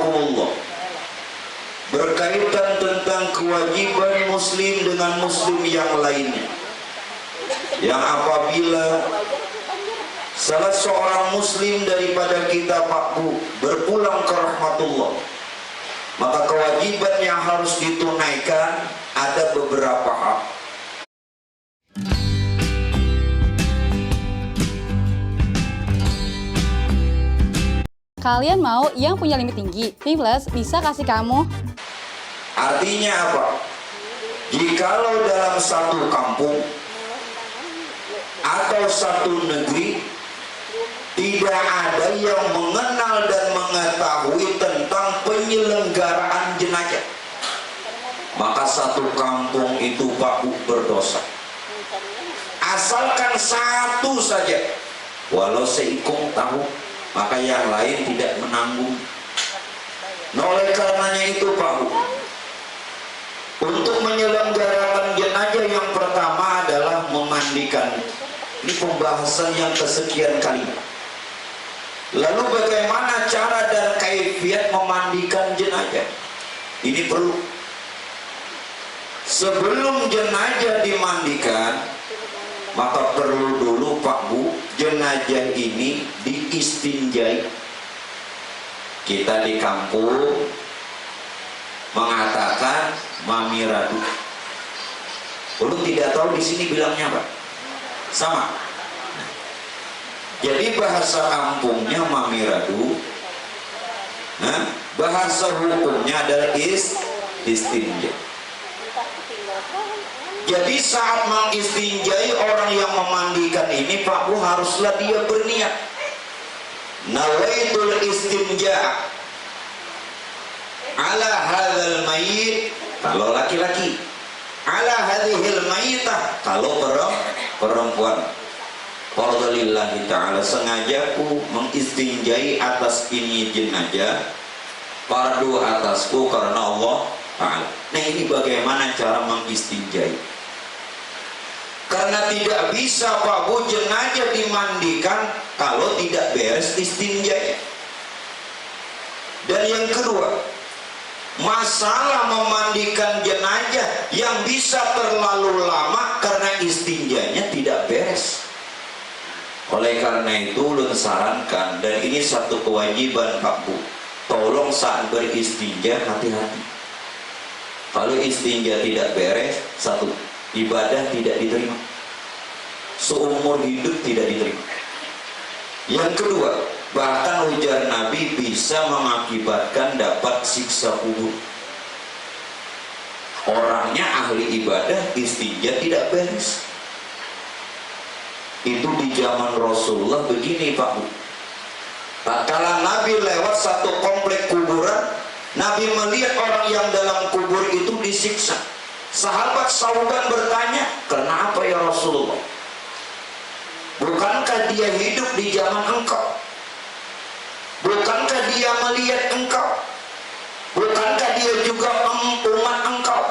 rahimakumullah, berkaitan tentang kewajiban muslim dengan muslim yang lainnya, yang apabila salah seorang muslim daripada kita Pak Bu berpulang ke rahmatullah, maka kewajiban yang harus ditunaikan ada beberapa hal. Kalian mau yang punya limit tinggi? Plus bisa kasih kamu. Artinya apa? Jikalau dalam satu kampung atau satu negeri tidak ada yang mengenal dan mengetahui tentang penyelenggaraan jenazah, maka satu kampung itu Pak Bu berdosa. Asalkan satu saja, walau seikung tahu, maka yang lain tidak menanggung. Nah, oleh karenanya itu Pak Bu, untuk menyelenggarakan jenazah yang pertama adalah memandikan. Ini pembahasan yang kesekian kali. Lalu bagaimana cara dan kaifiat memandikan jenazah? Ini perlu. Sebelum jenazah dimandikan, maka perlu dulu Pak Bu, jenazah ini diistinjai. Kita di kampung mengatakan mamiradu. Belum tidak tahu di sini bilangnya apa? Sama. Jadi bahasa kampungnya mamiradu, bahasa hukumnya adalah istinja. Jadi saat mengistinjai orang yang memandikan ini Pak Bu, haruslah dia berniat nawaitul istinja ala hadzal mayit kalau laki-laki, ala hadhil mayitah kalau perempuan. Fardalillahi ta'ala, sengajaku mengistinjai atas ini jenazah, fardu atasku karena Allah Ta'ala. Nah, ini bagaimana cara mengistinjai? Karena tidak bisa Pak Bu jenazah dimandikan kalau tidak beres istinjai. Dan yang kedua, masalah memandikan jenazah yang bisa terlalu lama karena istinjanya tidak beres. Oleh karena itu ulun sarankan, dan ini satu kewajiban Pak Bu, tolong saat beristinja hati-hati. Kalau istinja tidak beres, satu, ibadah tidak diterima, seumur hidup tidak diterima. Yang kedua, bahkan ujar Nabi bisa mengakibatkan dapat siksa kubur. Orangnya ahli ibadah, istinja tidak beres. Itu di zaman Rasulullah begini Pak Bu. Tatkala Nabi lewat satu komplek kuburan, Nabi melihat orang yang dalam kubur itu disiksa. Sahabat Sauban bertanya, kenapa ya Rasulullah? Bukankah dia hidup di zaman engkau? Bukankah dia melihat engkau? Bukankah dia juga umat engkau?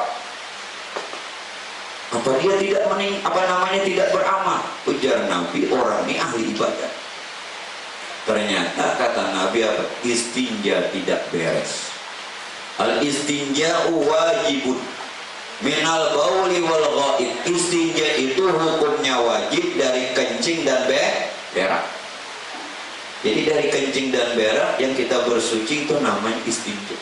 Apa dia tidak tidak beramal? Ujar Nabi, orang ini ahli ibadah. Ternyata kata Nabi apa? Istinja tidak beres. Al istinja wajibun minal bauli wal ghaid. Istinja itu hukumnya wajib dari kencing dan berak. Jadi dari kencing dan berak yang kita bersuci itu namanya istinja.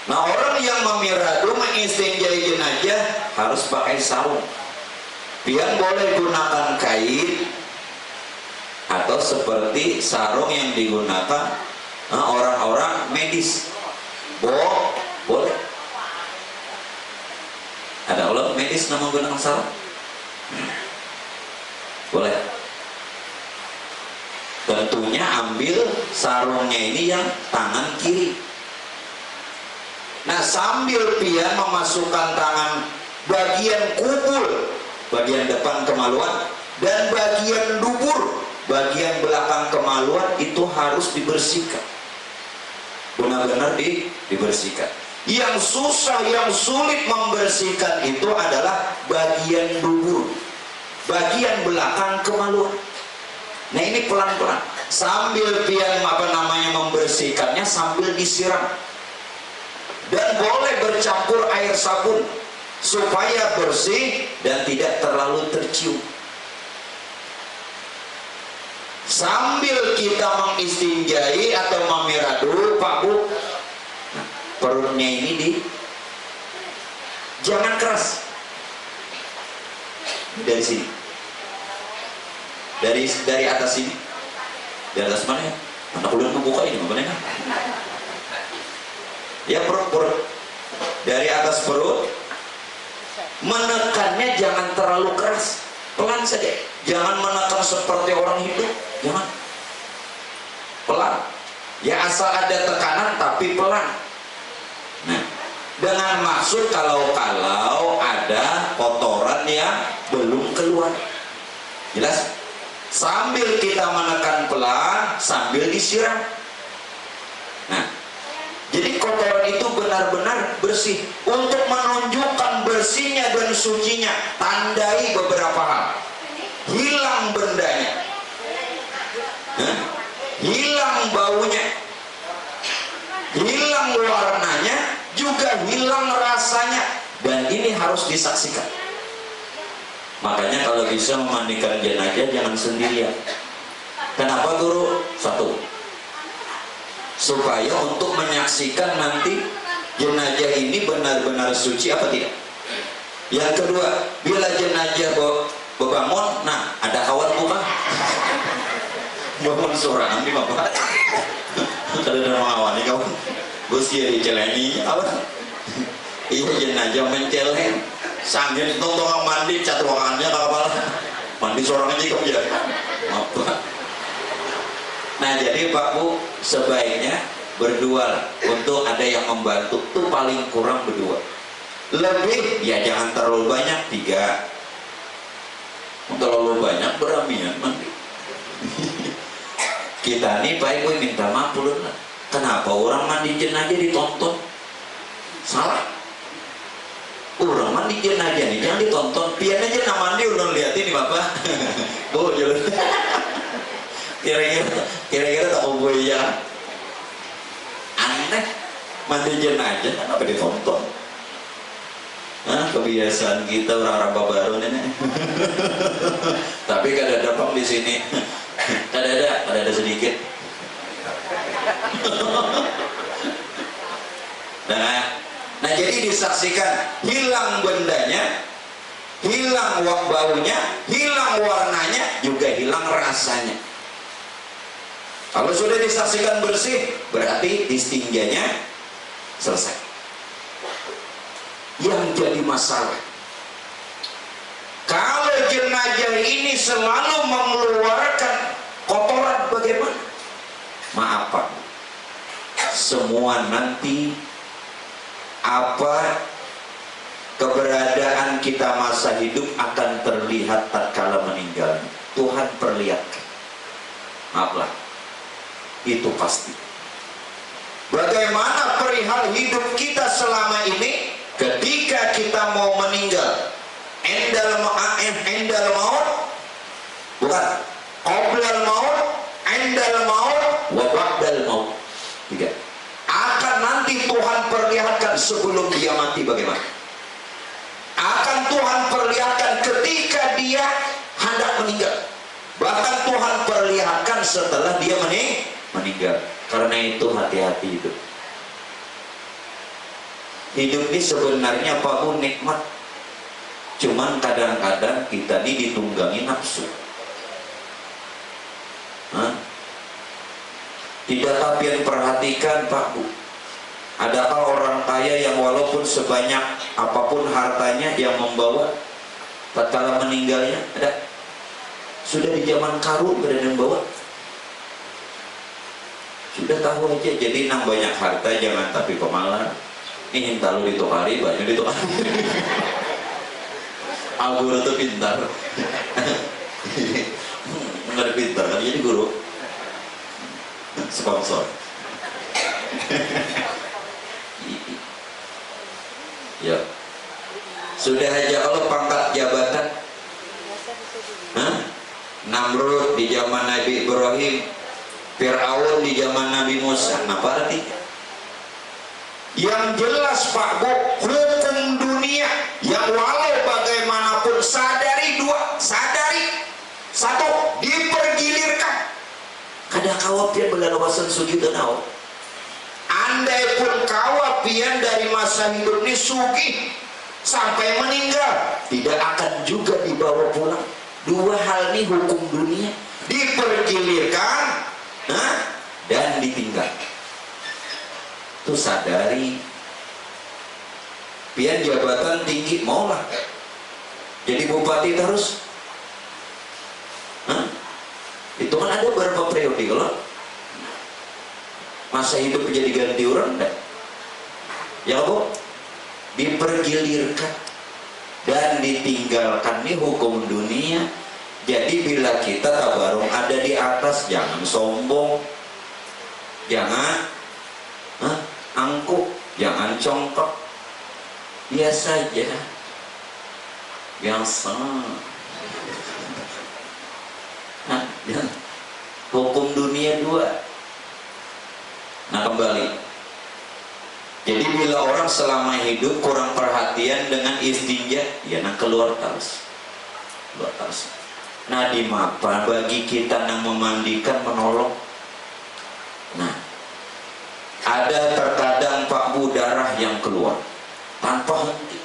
Nah, orang yang memiradu mengistinjai jenazah harus pakai sarung. Dia boleh gunakan kain atau seperti sarung yang digunakan orang-orang medis. Boleh. Ada ulama medis nama gunakan sarung? Boleh. Tentunya ambil sarungnya ini yang tangan kiri. Nah, sambil pian memasukkan tangan bagian kubul, bagian depan kemaluan, dan bagian dubur, bagian belakang kemaluan itu harus dibersihkan. Benar-benar dibersihkan. Yang susah, yang sulit membersihkan itu adalah bagian dubur, bagian belakang kemaluan. Nah, ini pelan-pelan sambil pian membersihkannya sambil disiram, dan boleh bercampur air sabun supaya bersih dan tidak terlalu tercium. Sambil kita mengistinjai atau memiradu, Pak Bu, nah, perutnya ini jangan keras. Dari sini, dari atas sini, dari atas mana ya? Anak udah membuka ini mana kan? Ya, perut, dari atas perut, menekannya jangan terlalu keras, pelan saja. Jangan menekan seperti orang hidup, jangan, pelan. Ya, asal ada tekanan tapi pelan. Nah, dengan maksud kalau ada kotoran yang belum keluar, jelas. Sambil kita menekan pelan, sambil disiram. Nah, jadi kotoran itu benar-benar bersih. Untuk menunjukkan bersihnya dan sucinya, tandai beberapa hal. Hilang bendanya, hilang baunya, hilang warnanya, juga hilang rasanya, dan ini harus disaksikan. Makanya kalau bisa memandikan jenazah jangan sendirian. Kenapa Guru? Satu, supaya untuk menyaksikan nanti jenazah ini benar-benar suci apa tidak. Yang kedua, bila jenazah bangun, nah ada kawan buka bangun sorangan di bapak ada orang awalnya kawan bos dia diceleni apa iya jenazah menceleng sambil tontongan mandi cat ruangannya kapal mandi sorangan juga ya. Nah jadi Pak Bu, sebaiknya berdua untuk ada yang membantu tuh paling kurang berdua, lebih ya jangan terlalu banyak, 3. Terlalu banyak beramian mandi. Kita nih Pak Ibu minta maaf dulu, kenapa orang mandi jenazah ditonton? Salah. Orang mandi jenazah nih jangan ditonton, pian aja nak mandi udah liatin nih Bapak. Bu jalan. Kira-kira tak mau ya. Aneh, mandi jenazah kenapa ditonton? Nah, kebiasaan kita orang Arab baru nenek. Tapi kada ada di sini. Kada ada sedikit. Nah jadi disaksikan hilang bendanya, hilang baunya, hilang warnanya, juga hilang rasanya. Kalau sudah disaksikan bersih, berarti istinjanya selesai. Yang jadi masalah, kalau jenazah ini selalu mengeluarkan kotoran, bagaimana? Maaf Pak, semua nanti apa keberadaan kita masa hidup akan terlihat tatkala meninggal. Tuhan perlihatkan. Maaflah, itu pasti. Bagaimana perihal hidup kita selama ini? Ketika kita mau meninggal, endal maut, bukan qoblal maut, endal maut, wa ba'dal maut. 3. Akan nanti Tuhan perlihatkan sebelum dia mati bagaimana. Akan Tuhan perlihatkan ketika dia hendak meninggal. Bahkan Tuhan perlihatkan setelah dia meninggal. Karena itu hati-hati hidup. Hidup ini sebenarnya Pak Bu nikmat, cuman kadang-kadang kita ini ditunggangi nafsu. Tidak kalian perhatikan Pak Bu, adakah orang kaya yang walaupun sebanyak apapun hartanya yang membawa tatkala meninggalnya ada? Sudah di zaman karun berada yang bawa, sudah tahu aja. Jadi nang banyak harta jangan tapi pemalas. Ini tahu ditukari, banyak ditukari. Guru tuh pintar. Nggak pintar kan jadi guru. Sponsor. Ya. Sudah aja kalau pangkat jabatan. Namrud di zaman Nabi Ibrahim Fir'aun di zaman Nabi Musa. Apa artinya? Yang jelas Pak Bu, hukum dunia yang walau bagaimanapun sadari dua, sadari satu, dipergilirkan. Kada kawapian belalawasan sujud dan awal. Andai pun kawapian dari masa hidup ini sugih sampai meninggal, tidak akan juga dibawa pulang. Dua hal ini hukum dunia, dipergilirkan dan ditinggal. Tuh sadari, pian jabatan tinggi maulah jadi bupati terus. Itu kan ada beberapa periode kalau masa hidup menjadi ganti orang enggak? Ya Bu, dipergilirkan dan ditinggalkan ini hukum dunia. Jadi bila kita tabarung ada di atas, jangan sombong, jangan angkuh, jangan congkak, biasa aja, biasa. Hukum dunia dua. Nah kembali, jadi bila orang selama hidup kurang perhatian dengan istinja, ya nah keluar terus. Nah di mapa bagi kita yang memandikan menolong. Nah ada terkadang Pak Bu darah yang keluar tanpa henti.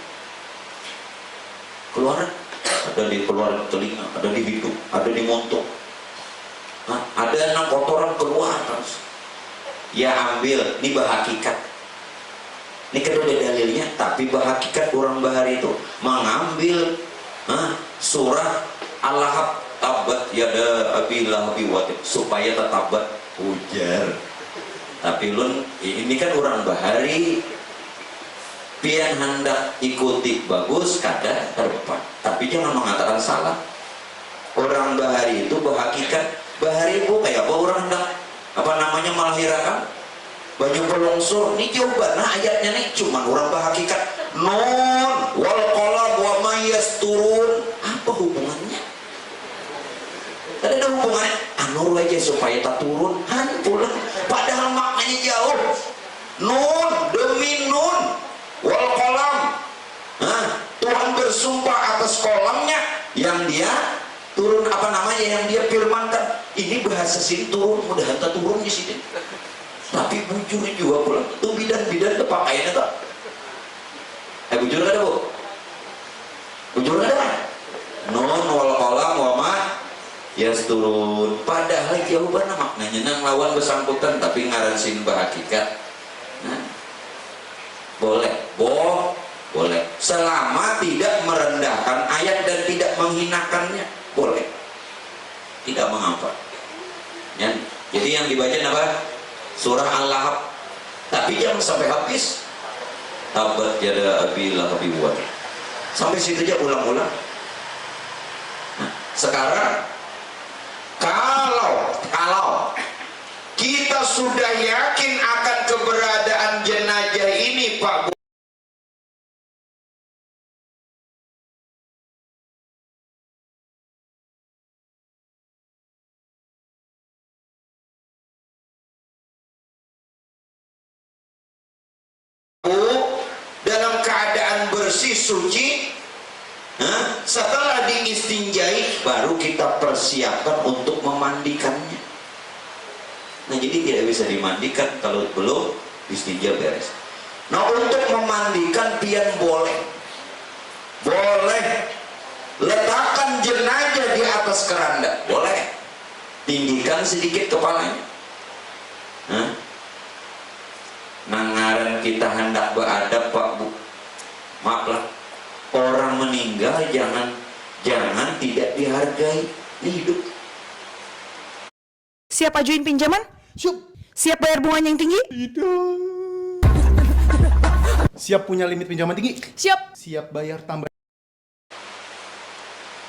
Keluar, ada di keluar telinga, ada di hidung, ada di montok. Nah, ada yang kotoran keluar terus. Ya ambil, ini bahakikat. Ini kedua dalilnya, tapi bahakikat orang bahari itu mengambil surah Al-Lahab, tabat yada abilah biwatib, supaya tetabat ujar. Tapi lun ini kan orang bahari, pian hendak ikuti bagus kada terdepan, tapi jangan mengatakan salah. Orang bahari itu berhakikat bahari itu kayak apa orang hendak apa namanya melahirkan baju pelongsor. Ini jawaban ayatnya nih cuman orang berhakikat non wal qalam wa mayasturun. Apa hubungannya? Tadi ada hubungannya anur aja supaya tak turun han pulang, padahal maknanya jauh. Nun demi nun wal kolam, Tuhan bersumpah atas kolamnya yang dia turun, apa namanya, yang dia firmankan. Ini bahasa sini turun, mudahan tak turun di sini. Tapi bujur juga pulang. Tuh bidan terpakainya tak? Bujur ada Bu? Bujur ada? Non wal kolam wama yes turun. Padahal jawaban maknanya nang lawan bersangkutan, tapi ngaransin bahakikat. Boleh, boleh. Selama tidak merendahkan ayat dan tidak menghinakannya, boleh. Tidak mengapa. Ya. Jadi yang dibaca apa? Surah Al-Lahab. Tapi jangan sampai habis. Tabat yada abilah biwat. Sampai situ aja ulang-ulang. Nah, sekarang kalau kita sudah yakin akan keberadaan jenazah ini Pak Bu, dalam keadaan bersih suci, setelah diistinjai baru kita persiapkan untuk memandikannya. Nah jadi tidak bisa dimandikan kalau belum istinja beres. Nah untuk memandikan pian boleh letakkan jenazah di atas keranda, boleh tinggikan sedikit kepalanya. Nangaran kita hendak beradab Pak Bu, maaflah, orang meninggal jangan tidak dihargai. Ini hidup. Siap ajuin pinjaman? Siap bayar bunganya yang tinggi? Siap punya limit pinjaman tinggi? Siap. Siap bayar tambah.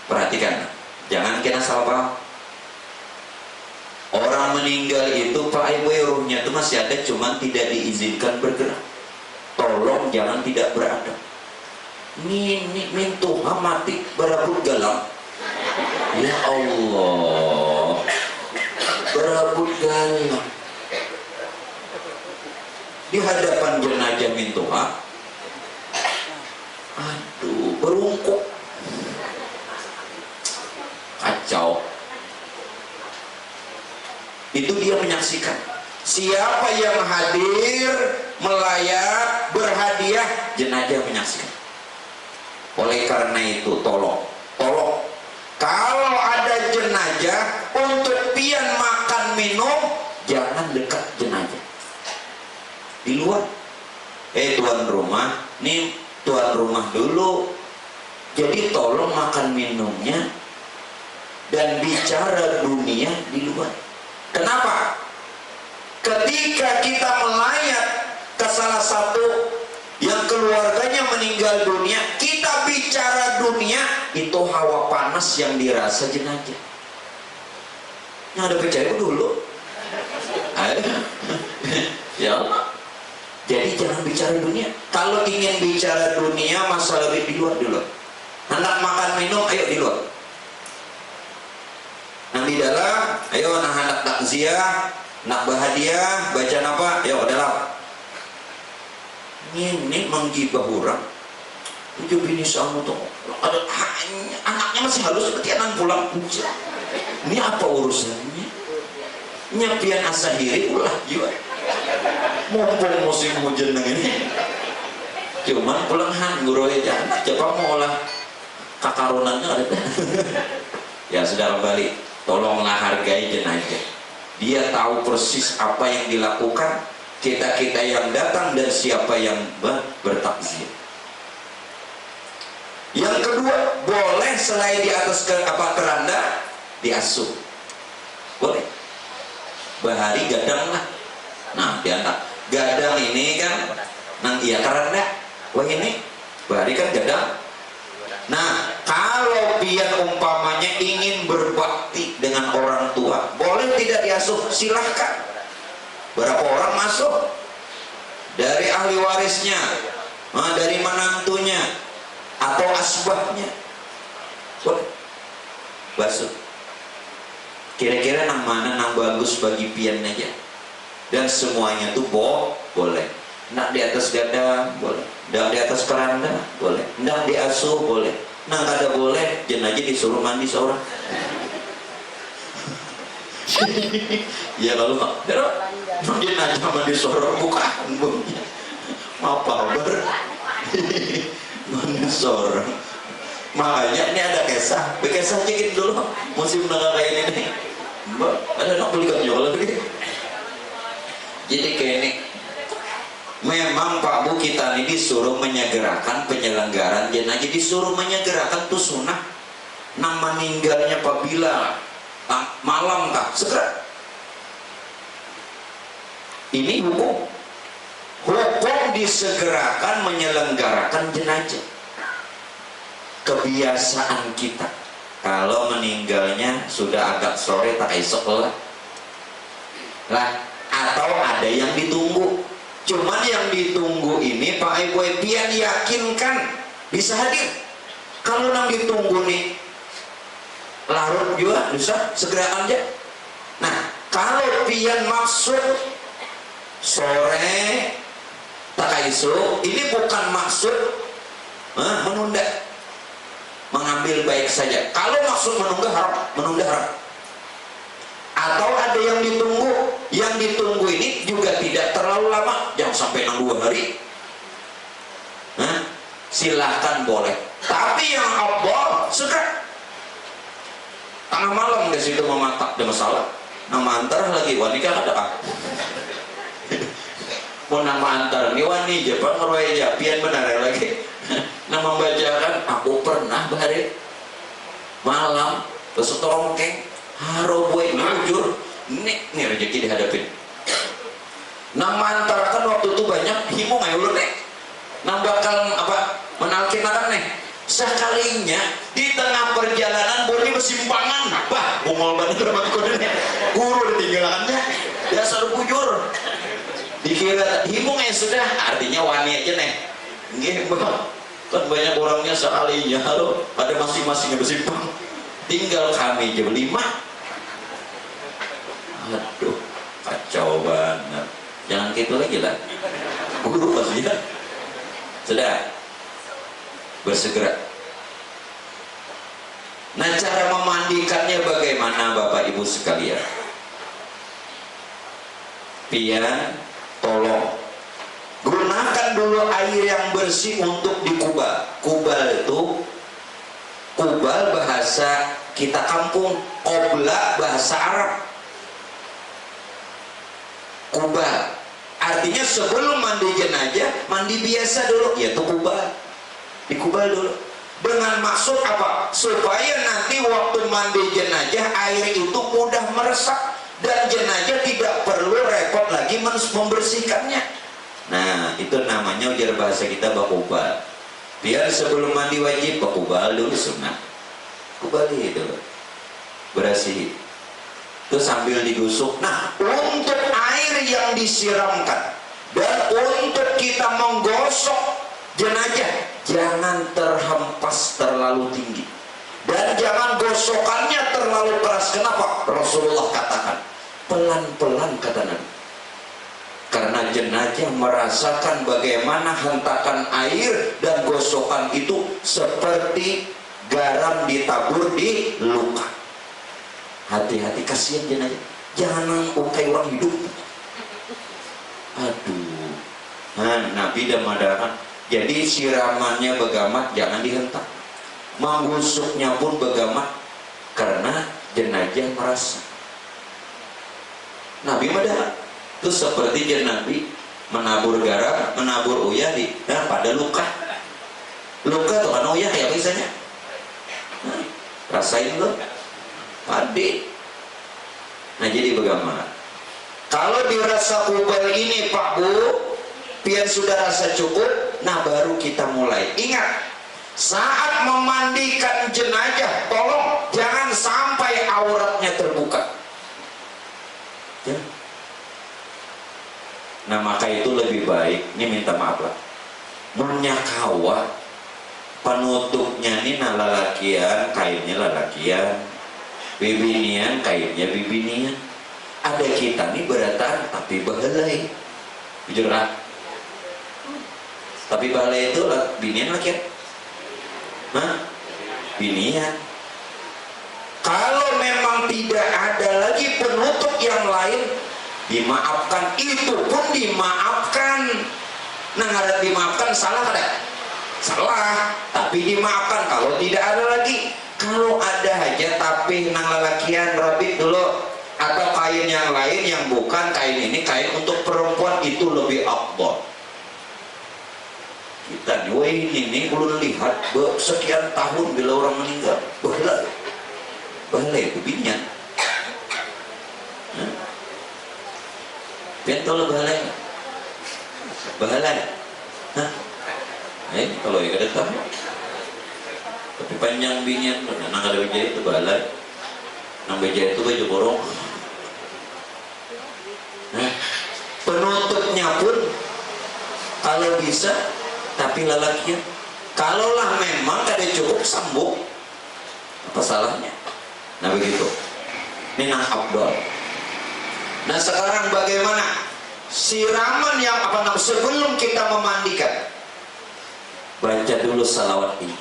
Perhatikan, jangan kena salah paham. Orang meninggal itu Pak Ibu ruhnya itu masih ada, cuman tidak diizinkan bergerak. Tolong jangan tidak beradab. Min Tuhan mati berabut galang. Ya Allah. berebut galak di hadapan jenazah mintuha. Aduh, berungkuk, kacau. Itu dia menyaksikan. Siapa yang hadir, melayat, berhadiah, jenazah menyaksikan. Oleh karena itu, tolong, kalau ada jenazah, untuk pian makan minum, jangan dekat jenazah. Di luar. Tuan rumah, nih tuan rumah dulu. Jadi tolong makan minumnya dan bicara dunia di luar. Kenapa? Ketika kita melayat ke salah satu yang keluarganya meninggal dunia, kita bicara dunia, itu hawa panas yang dirasa jenazah. Yang ada percaya dulu. Ya Allah. Jadi jangan bicara dunia. Kalau ingin bicara dunia, masalah di luar dulu. Hendak makan minum, ayo di luar. Nah di dalam, ayo nah hendak takziah, nak berhadiah, baca apa? Ayo dalam. Ini menggibah orang. Itu bini sama tuh. Ada anaknya masih halus seperti anak pulang puja. Ini apa urusannya? Nyapian asahiri ulah juga. Mumpung musim hujan ini. Cuman pulang nguroi aja. Coba mau olah kakarunannya ada. Ya saudara balik, tolonglah hargai jenazah. Dia tahu persis apa yang dilakukan. Kita yang datang dan siapa yang bertakziah. Yang kedua, boleh selain di atas keranda diasuh, boleh. Bahari gadang lah. Nah diantara gadang ini kan, nang iya keranda. Wah ini bahari kan gadang. Nah kalau pian umpamanya ingin berbakti dengan orang tua, boleh tidak diasuh? Silahkan. Berapa orang masuk? Dari ahli warisnya, dari menantunya, atau asbahnya. Boleh. Basuh. Kira-kira nang mana nang bagus bagi pian aja. Dan semuanya tuh boleh. Nak di atas gada boleh. Nak di atas keranda boleh. Nak diasuh boleh. Nak ada boleh, jenazah disuruh mandi seorang. Ya kalau jenazah mandi seorang bukan bumnya. Apa ber? Mandi seorang. Makanya ini ada kisah. Kisah sedikit dulu. Musim negara ini nih. Ada nak belikan juga lagi. Jadi kayak ini. Memang Pak Bu kita ini disuruh menyegerakan penyelenggaraan jenazah, disuruh menyegerakan tuh sunnah. Nang meninggalnya apabila malam kah segera. Ini hukum disegerakan menyelenggarakan jenazah. Kebiasaan kita kalau meninggalnya sudah agak sore tak esok lah, atau ada yang ditunggu. Cuman yang ditunggu ini Pak Ibu pian yakinkan bisa hadir. Kalau nang ditunggu nih larut juga bisa segera aja. Nah kalau pian maksud sore tak isu, ini bukan maksud menunda, mengambil baik saja. Kalau maksud menunda haram. Atau ada yang ditunggu ini juga tidak terlalu lama, jangan sampai 2 hari. Silahkan boleh. Tapi yang abal segera. Tengah malam di situ mematak, ada masalah. Nama antar lagi wanita ada. Mau nama antar nih wani Jepang ngeroy aja pian benar lagi. Nama membacakan aku pernah bahari malam besetorongkeng haro boy jujur nih rezeki dihadapin. Nama antar kan waktu itu banyak himung ayo lu nih. Nang bakal apa menalkin makan nih. Sekalinya di tengah perjalanan boleh bersimpangan. Bah, bungol banget sama kodenya. Guru ditinggalannya. Ya suruh bujur. Dikira himung ya sudah, artinya wani aja nih. Nggih, Bang. Kan banyak orangnya sekalinya halo, pada masing-masing bersimpang. Tinggal kami jam 5. Aduh, kacau banget. Jangan gitu lagi lah. Guru pasti ya. Sudah, bersegera. Nah, cara memandikannya bagaimana Bapak Ibu sekalian? Pian, tolong gunakan dulu air yang bersih untuk dikubal. Kubal itu, kubal bahasa kita kampung, qobla bahasa Arab. Kubal artinya sebelum mandi jenazah, mandi biasa dulu, yaitu kubal. Dikubal dulu. Dengan maksud apa? Supaya nanti waktu mandi jenazah air itu mudah meresap dan jenazah tidak perlu repot lagi membersihkannya. Nah, itu namanya ujar bahasa kita bakubal. Biar sebelum mandi wajib bakubal dulu sunnah. Kubali dulu. Bersih. Itu sambil digusuk. Nah, untuk air yang disiramkan dan untuk kita menggosok jenazah, jangan terhempas terlalu tinggi dan jangan gosokannya terlalu keras. Kenapa? Rasulullah katakan pelan-pelan, kata Nabi, karena jenazah merasakan bagaimana hentakan air dan gosokan itu seperti garam ditabur di luka. Hati-hati, kasihan jenazah, jangan ukai orang hidup. Aduh. Nah, Nabi dan madaran. Jadi siramannya begamat, jangan dihentak. Menggusuknya pun begamat, karena jenazah merasa. Nabi madaran. Itu seperti Nabi menabur garam, menabur uyah pada luka. Luka tuh kan uyah ya biasanya. Nah, rasain lo. Padi. Nah, jadi bagaimana? Kalau dirasa kubal ini Pak Bu, pian sudah rasa cukup, nah baru kita mulai. Ingat, saat memandikan jenazah, tolong jangan sampai auratnya terbuka. Ya. Nah, maka itu lebih baik, ini minta maaf lah, menyakawa penutupnya ini lalakian, kainnya lalakian, bibinian, kainnya bibinian. Ada kita nih beratan tapi bahalai, jujur lah. Tapi bahalai itu binian laki, nah binian. Kalau memang tidak ada lagi penutup yang lain, dimaafkan, itu pun dimaafkan. Nah, nggak dimaafkan salah ada? Salah, tapi dimaafkan kalau tidak ada lagi. Kalau ada aja tapi nang lalakian rapid dulu, atau kain yang lain yang bukan kain ini, kain untuk perempuan, itu lebih afdal. Kita ini belum lihat sekian tahun bila orang meninggal bahala itu binyan. Bentol bahala. Hah? Kalau ya kada tahu. Tapi panjang binyan, nang ada beja itu bahala. Nang beja itu baju borong. Penutupnya pun kalau bisa tapi lalakian. Kalaulah memang kada cukup sambung, apa salahnya? Nah begitu. Ini nang abdol. Nah sekarang bagaimana siraman yang sebelum kita memandikan? Baca dulu salawat ini.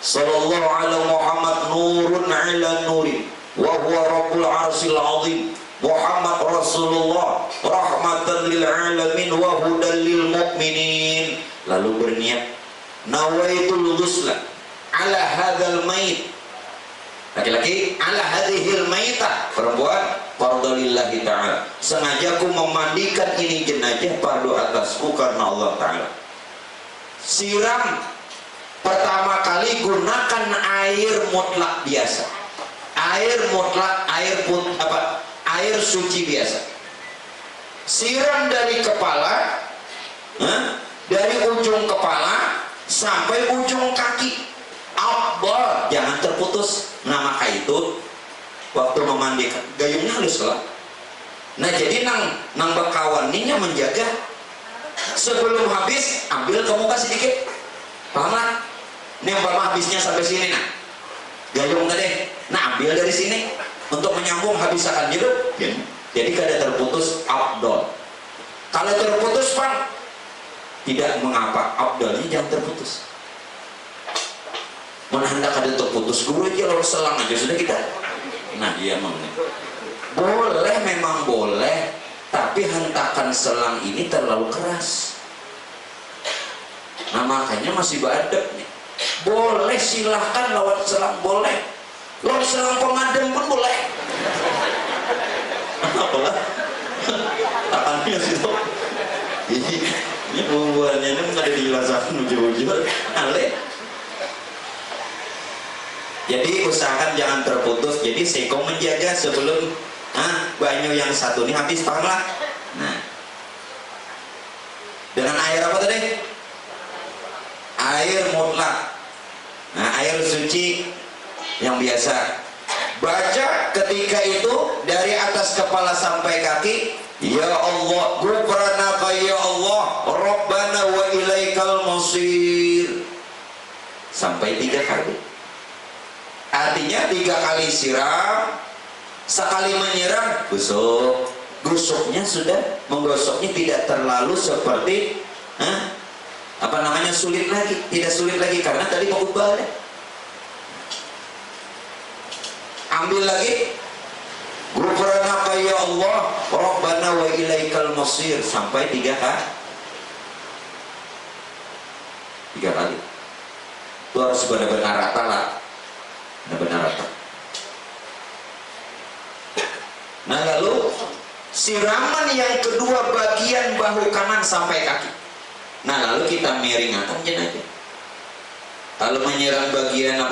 Sallallahu ala Muhammad nurun ala nurin wa huwa rabbul arsil azim. Muhammad Rasulullah rahmatan lil alamin wa hudan lil mu'minin. Lalu berniat nawaitul ghusla ala hadzal mayit. Laki-laki ala hadhil mayitah, perempuan fardalillahi ta'ala. Sengaja aku memandikan ini jenazah fardu atasku karena Allah Ta'ala. Siram pertama kali gunakan air mutlak biasa. Air mutlak, air suci biasa. Siram dari kepala, dari ujung kepala sampai ujung kaki. Abah, jangan terputus. Nah maka itu waktu memandikan gayungnya halus lah. Nah jadi nang bekawan ninya menjaga. Sebelum habis ambil ke muka sedikit, paham lah? Ini umpama habisnya sampai sini, nah gayung tadi, nah ambil dari sini, untuk menyambung habis akan jeruk. Jadi kada terputus abdol. Kalau terputus Pak, tidak mengapa, abdolnya jangan terputus. Menanda kada terputus, guru aja lalu selang aja sudah kita. Nah iya boleh, memang boleh, tapi hentakan selang ini terlalu keras. Nah makanya masih beradab nih. Boleh silahkan lawan selang, boleh. Lawan selang pemadam pun boleh. Apalah? Takannya situ. Ini hubungannya ini nggak ada dijelasan ujur-ujur. Aneh. Jadi usahakan jangan terputus. Jadi seko menjaga sebelum banyu yang satu ini habis, paham lah. Nah, dengan air apa tadi? Air mutlak. Nah, air suci yang biasa. Baca ketika itu dari atas kepala sampai kaki. Ya Allah, Ghufranaka ya Allah, Rabbana wa ilaikal masir. Sampai 3 kali. Artinya 3 kali siram, sekali menyiram gosok. Gosoknya sudah, menggosoknya tidak terlalu seperti sulit lagi, tidak sulit lagi karena tadi mau ubah ya. Ambil lagi, Ghufranaka ya Allah, Rabbana wa ilaikal masir, sampai 3 kali. 3 kali. Itu harus benar-benar rata lah. Benar-benar rata. Nah lalu siraman yang kedua bagian bahu kanan sampai kaki. Nah lalu kita miringkan jenazah. Kalau menyiram bagian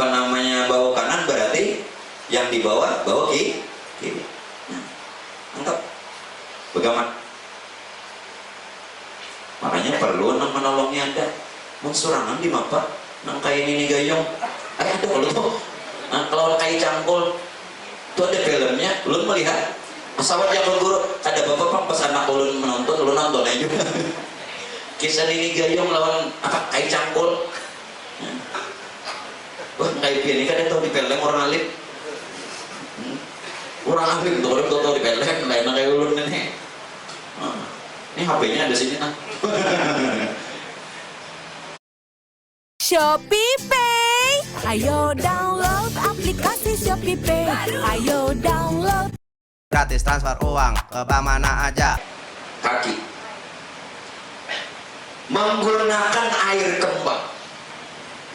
bahu kanan berarti yang di bawah bahu kiri. Nah, mantap. Bagaimana? Makanya perlu menolongi Anda. Mengsurangan di mapa nang kayak ini gayung. Ada kalau tuh. Nah, kalau kayak cangkul itu ada filmnya, ulun melihat pesawat yang berguru, ada bapak pas anak ulun menonton, ulun nonton aja juga. Kisah ini gayung lawan kayak cangkul. Wah kayak gini kan tahu di film orang alim. Orang alim tuh tahu di film lain kayak ulun nih. Ini HP-nya ada sini nah. Shopee Pay. Ayo download aplikasi Shopee Pay. Ayo download. Gratis transfer uang ke mana aja. Kaki. Menggunakan air kembang.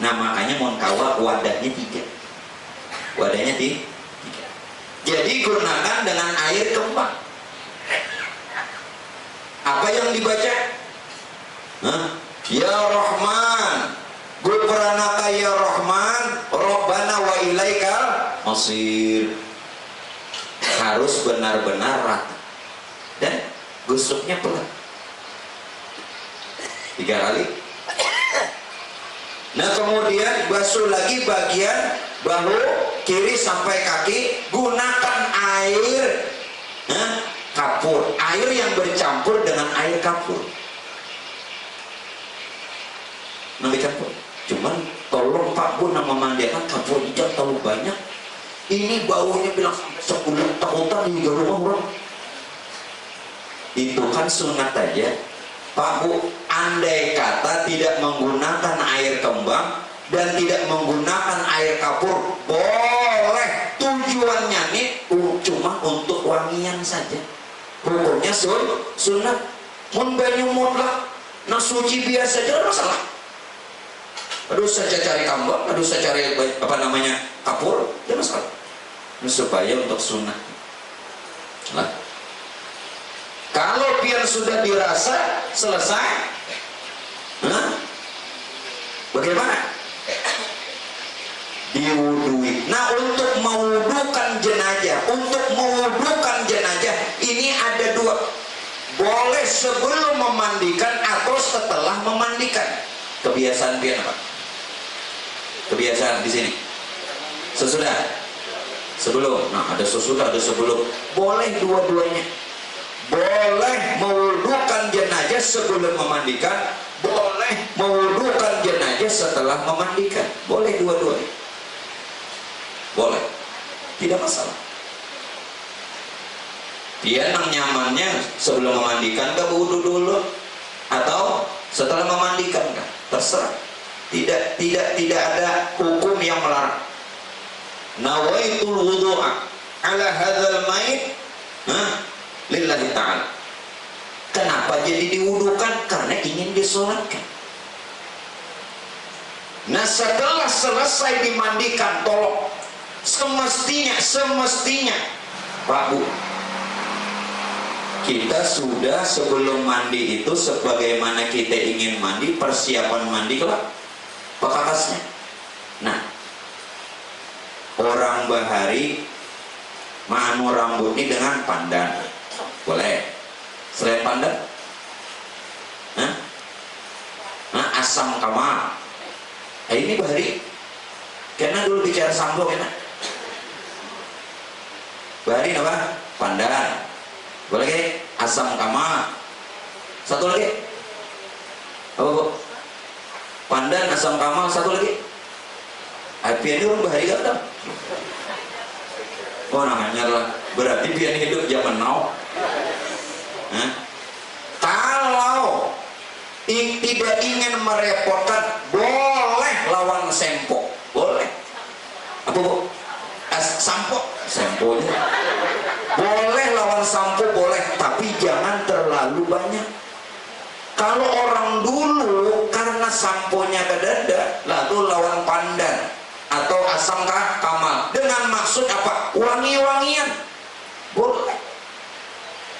Nah makanya mohon kawa wadahnya 3. Wadahnya 3. Jadi gunakan dengan air kembang. Apa yang dibaca? Ya Rahman, Ghufranaka ya Rahman, Rabbana wa ilaikal masir. Harus benar-benar rata dan gosoknya pelan 3 kali. Nah kemudian basuh lagi bagian bahu kiri sampai kaki, gunakan air kapur, air yang bercampur dengan air kapur. Nabi campur. Cuman tolong Pak Bu nama memandikan kapur jangan terlalu banyak. Ini baunya bilang sampai 10 tahunan hingga rumah orang. Itu kan sunat aja Pak Bu. Andai kata tidak menggunakan air kembang dan tidak menggunakan air kapur, boleh. Tujuannya nih cuma untuk wangian saja. Hukumnya sunat. Mun banyu mutlak nah suci biasa aja masalah. Aduh saja cari kambang, aduh saya cari kapur, ya masalah. Ini supaya untuk sunnah. Nah, kalau biar sudah dirasa selesai, bagaimana? Diwudui. Nah untuk mewudukan jenazah, ini ada 2. Boleh sebelum memandikan atau setelah memandikan. Kebiasaan pian apa? Kebiasaan di sini. Sesudah, sebelum. Nah ada sesudah, ada sebelum. Boleh dua-duanya. Boleh mewudukan jenazah sebelum memandikan. Boleh mewudukan jenazah setelah memandikan. Boleh dua-duanya. Boleh. Tidak masalah. Dia nang nyamannya sebelum memandikan ke wudu dulu atau setelah memandikan kan? Terserah. Tidak ada hukum yang melarang. Nawaitul wudu'a ala hadzal mait lillahi ta'ala. Kenapa jadi diwudukan? Karena ingin disolatkan. Nah, setelah selesai dimandikan, tolong semestinya Pak Bu, kita sudah sebelum mandi itu sebagaimana kita ingin mandi, persiapan mandi kelak pakakasnya. Nah, orang bahari manu rambut ini dengan pandan, boleh. Selain pandan, asam kamal. Ini bahari, karena dulu bicara sampo kena. Bahari apa? Pandan. Boleh ke? Asam kamal. Satu lagi. Apa Bu? Pandan, asam kamal, satu lagi. Pian itu orang bahari kan? Oh namanya lah. Berarti pian hidup zaman now. Kalau tidak ingin merepotkan, boleh lawan sempo, boleh. Apa Bu? Sampo, semponya. Boleh lawan sampo, boleh, tapi jangan terlalu banyak. Kalau orang dulu karena samponya kedada, lalu lawan pandan atau asam kamal dengan maksud apa? Wangi-wangian, boleh.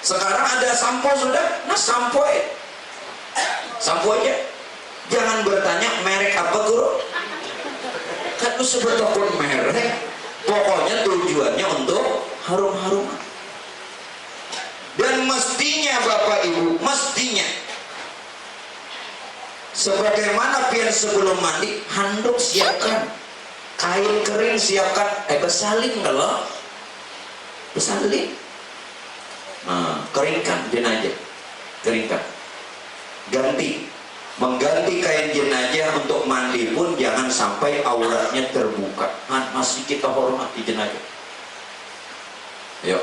Sekarang ada sampo sudah, nah sampo aja. Jangan bertanya merek apa guru. Kan itu sebetulnya merek. Pokoknya tujuannya untuk harum-haruman. Dan mestinya Bapak Ibu, mestinya sebagaimana pian sebelum mandi, handuk siapkan, kain kering siapkan, besalin kalau besalin. Nah, keringkan jenazah, keringkan, mengganti kain jenazah untuk mandi pun jangan sampai auratnya terbuka. Masih kita hormati jenazah. Yuk.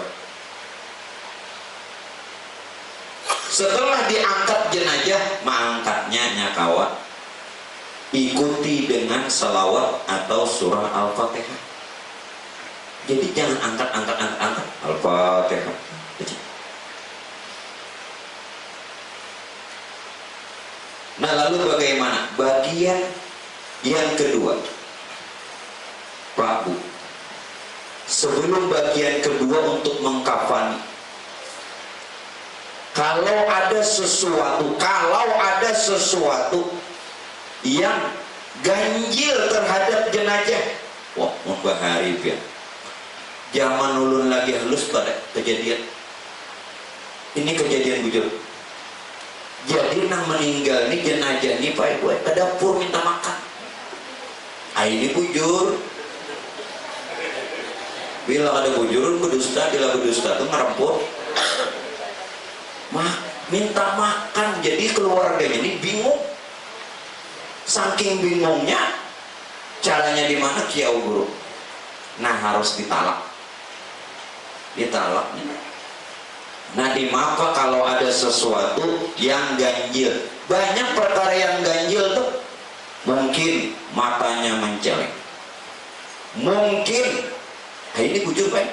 Setelah diangkat jenazah, mengangkatnya nyakawa, ikuti dengan salawat atau surah Al-Fatihah. Jadi jangan angkat Al-Fatihah. Nah, lalu bagaimana? Bagian yang kedua, Pak Bu, sebelum bagian kedua untuk mengkafani, kalau ada sesuatu yang ganjil terhadap jenazah, wah, bahari ya. Zaman ulun lagi halus pada kejadian. Ini kejadian bujur. Jadi nang meninggal nih jenazah nih Pak Ibu ke dapur minta makan. Ini bujur. Bila ada bujur, berdusta, bila berdusta tuh ngeremput. Minta makan. Jadi keluarganya ini bingung. Saking bingungnya, caranya di mana kiau guru? Nah, harus ditalak. Nah, di maka kalau ada sesuatu yang ganjil, banyak perkara yang ganjil tuh, mungkin matanya menceleng, mungkin ini bujur Pak,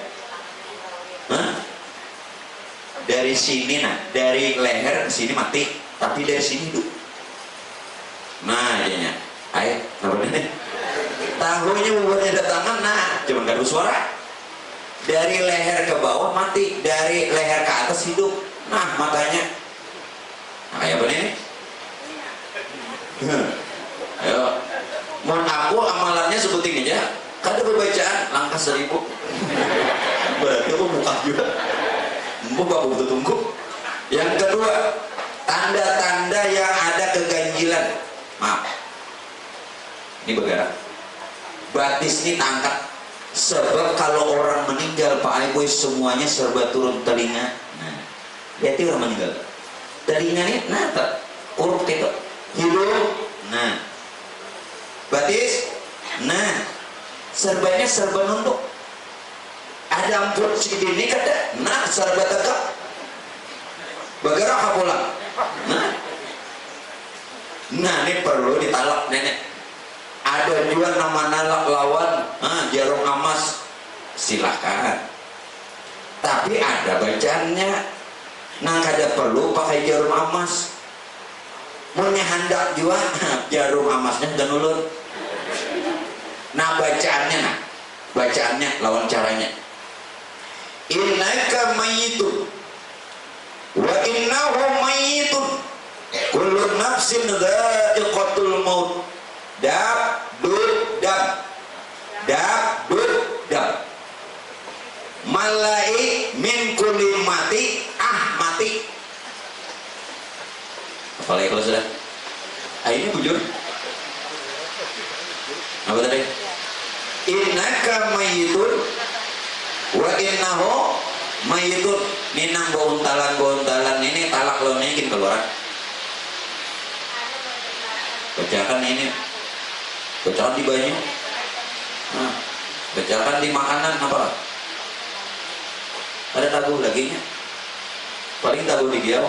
dari sini, dari leher ke sini mati, tapi dari sini hidup. Nah, jadinya, tahunya buburnya datangan, cuma gak ada suara. Dari leher ke bawah mati, dari leher ke atas hidup. Nah, matanya. Kayak apa nih? Ayo. Mohon aku amalannya sebutin aja. Kada berbacaan langkah 1000. Berarti aku buka juga. Bapak butuh tunggu. Yang kedua, tanda-tanda yang ada keganjilan. Maaf. Ini bergerak. Batis ini tangkat. Sebab kalau orang meninggal Pak Ibu semuanya serba turun telinga. Nah, lihat orang meninggal. Telinganya urut itu. Hidung. Nah. Batis. Nah. Serbanya serba nunduk. Ada dampur si dini kada nak sarba teka bergerak pulang. Nah ini perlu ditalak nenek. Ada juga nama nalak lawan jarum amas, silahkan, tapi ada bacaannya. Nah kada perlu pakai jarum amas, punya hendak juga jarum amasnya dan ulun. Nah bacaannya lawan caranya. Innaka mayyitun wa innahu mayyitun kullu nafsin dha'iqatul maut. Dab dub dab malai min kulli mati mati. Apalagi kalau sudah ini bujur apa tadi? Innaka mayyitun wa innahu mayyitun. Ini nang bontalan ini talak lo naikin keluar. Bacakan ini, bacakan di banyu, bacakan di makanan apa? Ada tabu lagi nya, paling tabu di giau.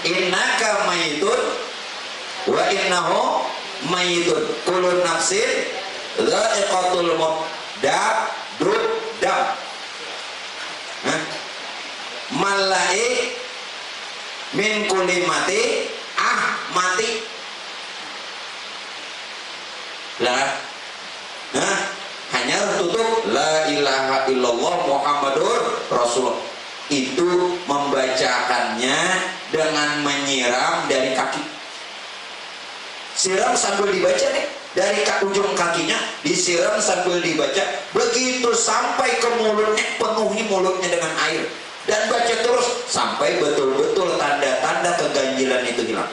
Innaka mayyitun wa innahu mayyitun kullu nafsin dha'iqatul maut. Dab malai min kulli mati mati lah. Hanya tutup la ilaha illallah Muhammadur Rasulullah. Itu membacakannya dengan menyiram dari kaki, siram sambil dibaca nih, dari ujung kakinya disiram sambil dibaca, begitu sampai ke mulutnya, penuhi mulutnya dengan air dan baca terus sampai betul-betul tanda-tanda keganjilan itu hilang.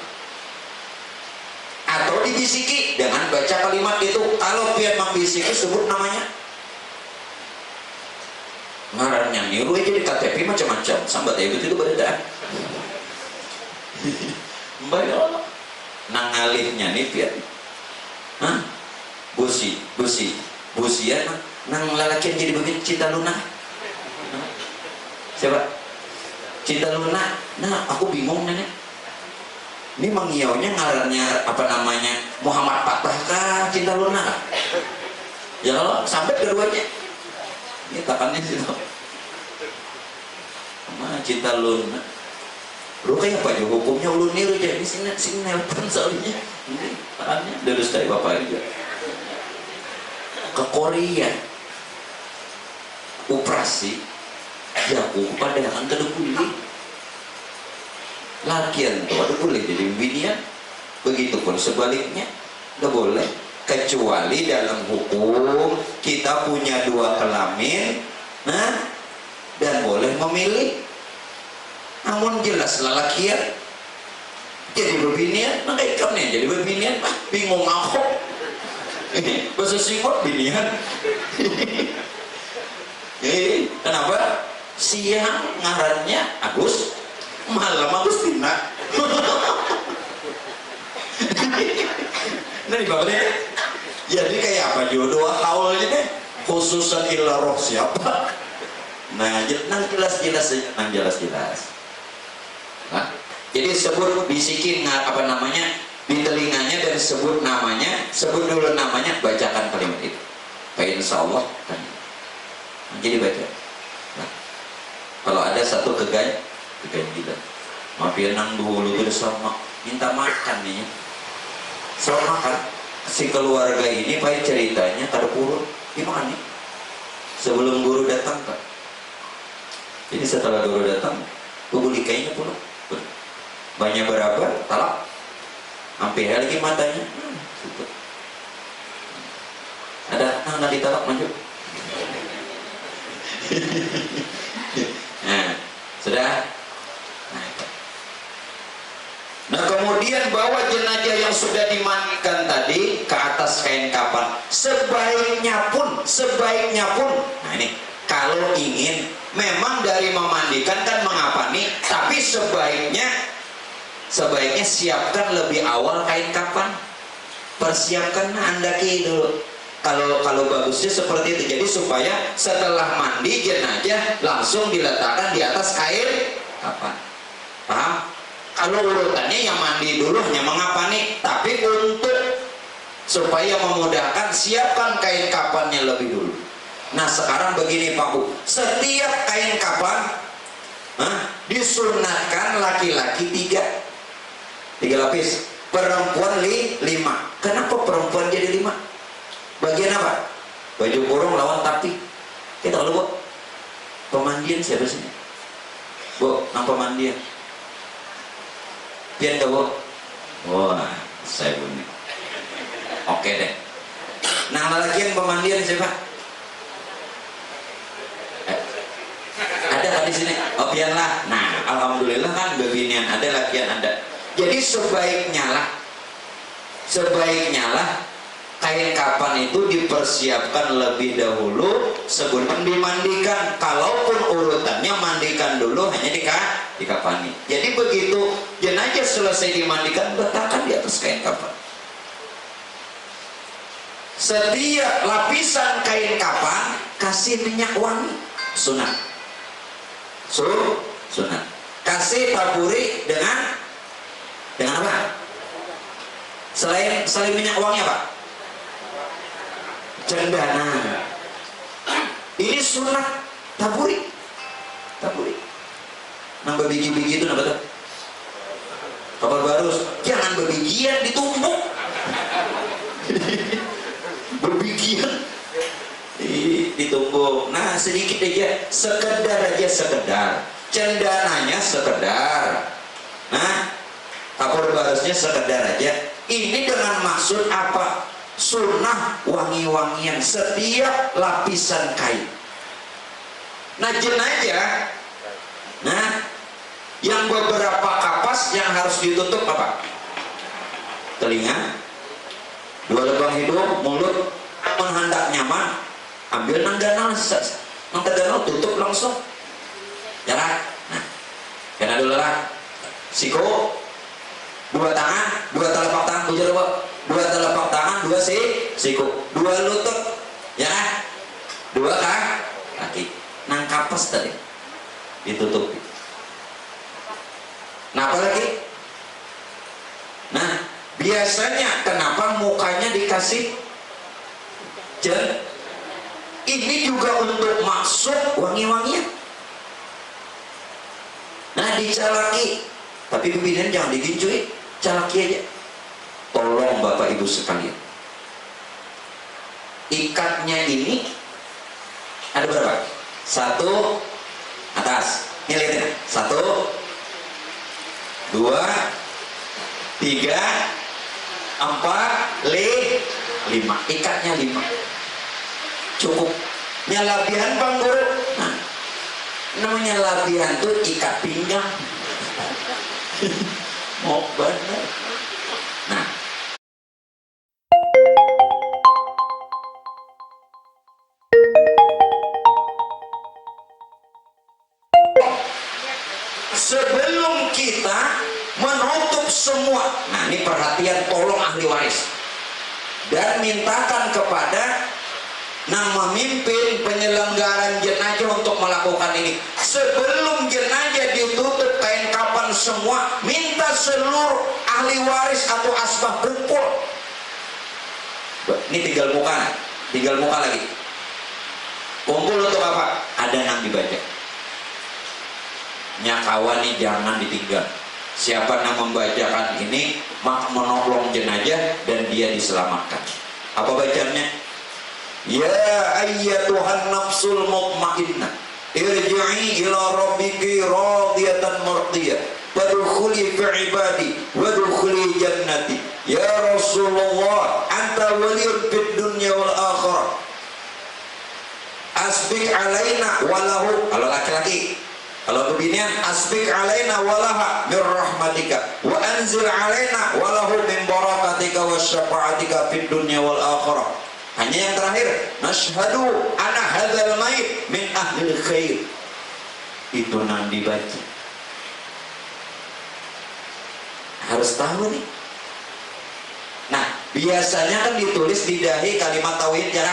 Atau dibisiki dengan baca kalimat itu. Kalau pian membisiki sebut namanya, ngarannya niru aja di KTP macam-macam sambat ya itu beda. Bayar nangalihnya nih pian busian nang lalakian jadi begini cinta luna. Siapa? Cinta luna. Nah aku bingung nenek, ini mengiaunya ngarannya apa namanya, Muhammad Patah kah cinta luna kah? Ya kalau sampai keduanya ini takannya situ cinta luna. Lu kayak apa juga hukumnya ulun niru aja di sini nelpon soalnya ini takannya dari dari bapak aja ke Korea operasi jago pada yang kada boleh lakian tuh ada boleh jadi binian, begitupun sebaliknya nggak boleh, kecuali dalam hukum kita punya dua kelamin dan boleh memilih. Namun jelas lalakian jadi berbinian, maka ikamnya jadi berbinian bingung aku bahasa singkot binian. Kenapa? Siang ngarannya Agus, malam Agustina. Nah dibawahnya jadi kayak apa jodoh haulnya deh, khususan illa roh siapa. Nah jelas. Nah, jadi sebut bisikin apa namanya di telinganya dan sebut namanya, sebut dulu namanya, bacakan kalimat itu. Kayak insya Allah kan. Jadi baca. Nah, kalau ada satu keganjilan, maafin nang dulu udah sama minta makan nih, sama makan si keluarga ini pakai ceritanya kada purun gimana nih sebelum guru datang kan. Jadi setelah guru datang, beli kayaknya pulang. Banyak berapa? Talak. Hampir lagi matanya. Ada nang ditalak maju. Nah, sudah. Nah, kemudian bawa jenazah yang sudah dimandikan tadi ke atas kain kafan. Sebaiknya pun. Nah ini, kalau ingin memang dari memandikan kan mengapani, tapi sebaiknya siapkan lebih awal kain kafan. Persiapkan andaki dulu. Kalau bagusnya seperti itu. Jadi supaya setelah mandi jenazah langsung diletakkan di atas kain kapan. Paham? Kalau urutannya yang mandi dulu hanya mengapani, tapi untuk supaya memudahkan siapkan kain kapannya lebih dulu. Nah sekarang begini Pak Bu, setiap kain kapan disunatkan laki-laki 3 lapis, perempuan 5. Kenapa perempuan jadi 5? Bagian apa? Baju kurung lawan tapi. Kita kalau Bu, pemandian siapa sih? Bu, nang pemandian. Pian gak Bu? Wah, saya bunyi. Oke deh. Nah, lagi pemandian siapa? Ada di sini. Oh, pianlah. Nah, alhamdulillah kan bebinian ada, lakian ada. Jadi sebaiknya lah kain kapan itu dipersiapkan lebih dahulu sebelum dimandikan. Kalaupun urutannya mandikan dulu hanya dikapani. Jadi begitu jenazah selesai dimandikan, letakkan di atas kain kapan. Setiap lapisan kain kapan kasih minyak wangi, sunat. Sunat. Kasih taburi dengan apa? Selain minyak wangi apa? Cendana. Ini sunat, taburi. Nambah biji-biji itu nambah tuh. Kabar barus, jangan berbijian, ditumbuk. Berbijian ditumbuk. Nah sedikit aja, sekedar. Cendananya sekedar. Nah kapur barusnya sekedar aja. Ini dengan maksud apa? Sunnah wangi-wangian setiap lapisan kain. Nah jenazah, yang beberapa kapas yang harus ditutup apa? Telinga, 2 lubang hidung, mulut. Menghendak nyaman, ambil nangganal, tutup langsung. Jalan. Nah, kena dulu lah. Siku, 2 tangan, 2 telapak tangan, 2 telapak tangan, 2 siku, 2 lutut, ya, 2 kaki. Nang kapas tadi ditutup. Nah apa lagi? Nah biasanya kenapa mukanya dikasih gel? Ini juga untuk maksud wangi-wangian. Nah dicalaki, tapi pimpinan jangan digincuin, calaki aja. Tolong Bapak Ibu sekalian, ikatnya ini ada berapa? 1 atas, ini lihat, 1, 2, 3, 4, 5. Ikatnya 5. Cukup. Labihan Bang Guru. Nah, namanya labihan tuh ikat pinggang. Mau bener. Nah. Sebelum kita menutup semua, nah ini perhatian, tolong ahli waris dan mintakan kepada memimpin penyelenggaraan jenazah untuk melakukan ini. Sebelum jenazah ditutup kain kapan semua, minta seluruh ahli waris atau asbah berkumpul. Ini tinggal muka lagi. Kumpul untuk apa? Ada yang dibaca. Kawan nih jangan ditinggal. Siapa yang membacakan ini mak menolong jenazah dan dia diselamatkan. Apa bacanya? Ya ayyatuhan nafsul mutmainnah, irji'i ila rabbiki radiyatan mardiyah, wadkhuli fi ibadi wadkhuli jannati. Ya Rasulullah, anta waliyun fid dunya wal akhirah. Asbik alaina walahu. Kalau laki-laki, kalau kebinian, asbik alaina walaha min rahmatika wa anzil alaina walahu min barakatika wa syafa'atika fid dunya wal akhirah. Hanya yang terakhir, nashhadu ana hadzal mayit min ahlil khair. Itu nang dibaca. Harus tahu nih. Nah, biasanya kan ditulis di dahi kalimat tauhid ya.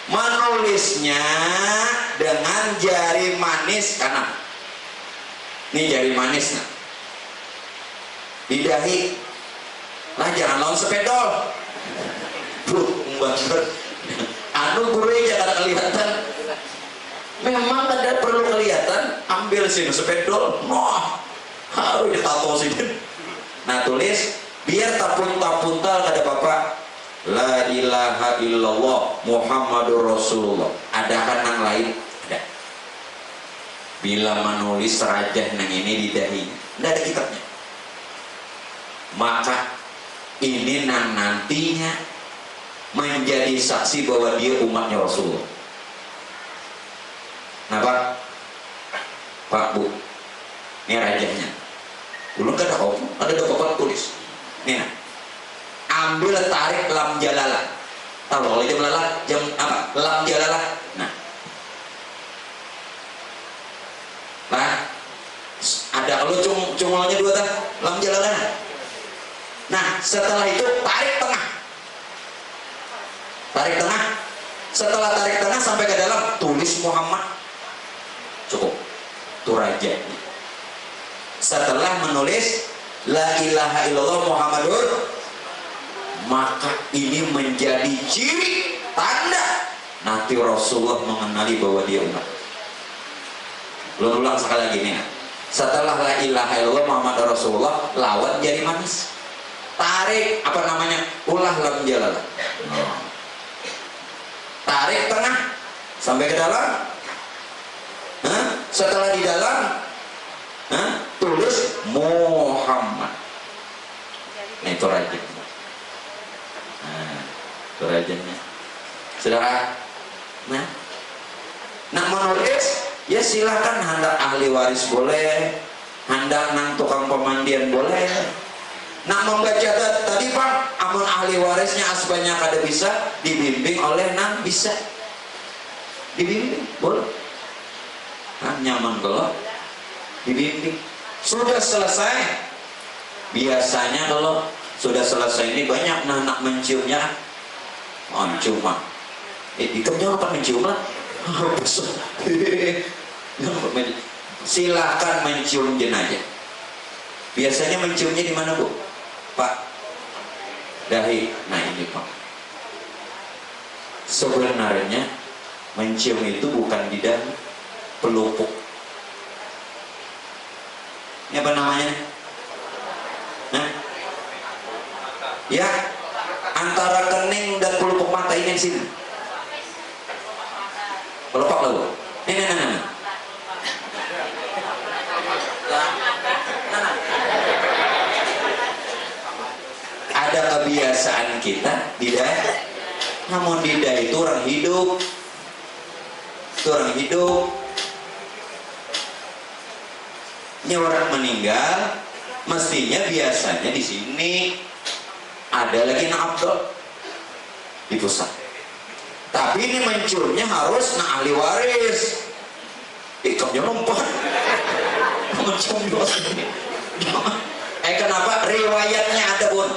Menulisnya dengan jari manis kanan. Ini jari manis nah. Di dahi. Lah jangan lawan sepedol. Bener. Anu guru jangan kelihatan. Memang ada perlu kelihatan, ambil sini sepedol. Noh. Harus ditato sini. Nah tulis biar tapuntal kada Bapak. La ilaha illallah Muhammadur Rasulullah. Ada kan yang lain? Ada. Bila menulis rajah nang ini di dahinya, tidak ada kitabnya. Maka ini nang nantinya menjadi saksi bahwa dia umatnya Rasulullah. Nah Pak Bu, ini rajahnya. Belum ada apa? Ada Bapak tulis. Nih. Ambil tarik lam jalalah. Tahu kalau jam lalah jam apa? Lam jalalah. Nah, ada kalau cungolnya dua tak? Lam jalalah. Nah, setelah itu tarik tengah. Tarik tengah. Setelah tarik tengah sampai ke dalam tulis Muhammad. Cukup. Itu raja. Setelah menulis La ilaha illallah Muhammadur, maka ini menjadi ciri tanda nanti Rasulullah mengenali bahwa dia umat. Ulang sekali lagi nih. Setelah la ilaha illallah Muhammad Rasulullah, lawan jari manis. Tarik apa namanya? Ulah lam jalalah. Tarik tengah sampai ke dalam. Setelah di dalam, tulis Muhammad. Nah itu rajanya. Itu rajanya. Saudara, nah menulis ya silahkan, hendak ahli waris boleh, hendak nang tukang pemandian boleh. Nak membaca tadi Pak, amun ahli warisnya asbanya kada bisa, dibimbing oleh nang bisa. Dibimbing boleh. Nyaman kalau dibimbing. Sudah selesai. Biasanya kalau sudah selesai ini banyak anak menciumnya. Mencium mah. Ikamnya apa mencium lah? Silakan mencium jenazah. Biasanya menciumnya di mana Bu? Pak? Dahi. Nah ini Pak. Sebenarnya mencium itu bukan di dahi, pelupuk. Ini apa namanya? Ya, antara kening dan pelupuk mata ini di sini. Pelupak lah Bu. Nah. Ada kebiasaan kita tidak, namun tidak itu orang hidup. Itu orang hidup. Ini orang meninggal, mestinya biasanya di sini ada lagi nak Abdul di pusat. Tapi ini menciumnya harus nak ahli waris. Ikamnya lompat. Mencium di sini. Kenapa? Riwayatnya ada Bun.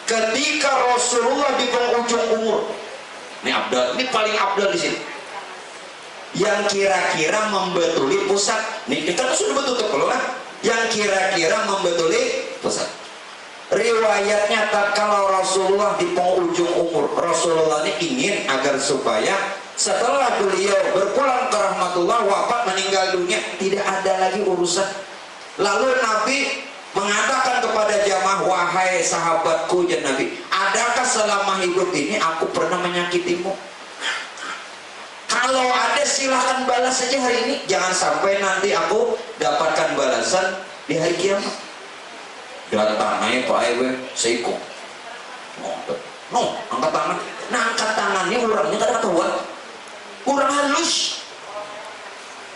Ketika Rasulullah di penghujung umur, ini Abdul, ini paling Abdul di sini. Yang kira-kira membetuli pusat. Nih kita sudah betul kalau lah. Yang kira-kira membetuli pusat. Riwayatnya kalau Rasulullah di penghujung umur, Rasulullah ini ingin agar supaya setelah beliau berpulang ke rahmatullah, wafat meninggal dunia, tidak ada lagi urusan. Lalu Nabi mengatakan kepada jamaah, wahai sahabatku dan Nabi, adakah selama hidup ini aku pernah menyakitimu? Kalau ada silahkan balas saja hari ini, jangan sampai nanti aku dapatkan balasan di hari kiamat. Datang aja Pak Ewe, seiko. No, angkat tangan. Nah angkat tangannya orangnya kada ketahuan. Orang halus,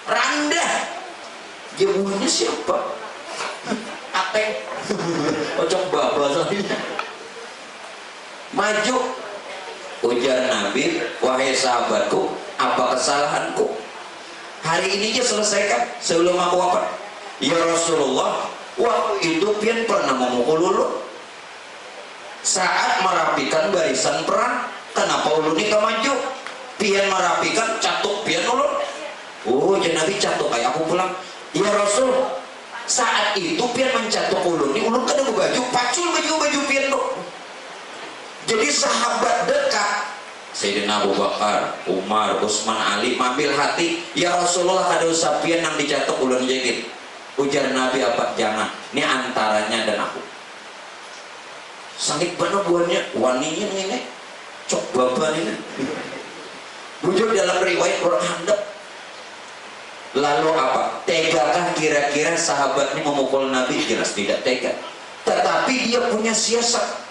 rendah. Jemuhnya siapa? Ateng. Ocok baba soalnya. Maju. Ujar Nabi, wahai sahabatku, apa kesalahanku? Hari ini aja selesaikan sebelum aku wafat. Ya Rasulullah, waktu itu pian pernah memukul lulu. saat merapikan barisan perang. Kenapa ulun ini maju? Pian merapikan catuk pian ulun. Oh, jadi Nabi catuk kayak aku pulang. Ya Rasul, saat itu pian mencatuk ulun ini, ulun kada baju, pacul baju pian tuh. Jadi sahabat dekat Sayyidina Abu Bakar, Umar, Utsman, Ali mambil hati, ya Rasulullah kada usah pian yang dicatuk ulun jegit. Ujar Nabi apa? Jangan, ini antaranya dan aku. Sangit bener buahnya, waninya ini cok baban ini. Bujur dalam riwayat orang handap. Lalu apa? Tegakah kira-kira sahabat ini memukul Nabi? Jelas tidak tega. Tetapi dia punya siasat.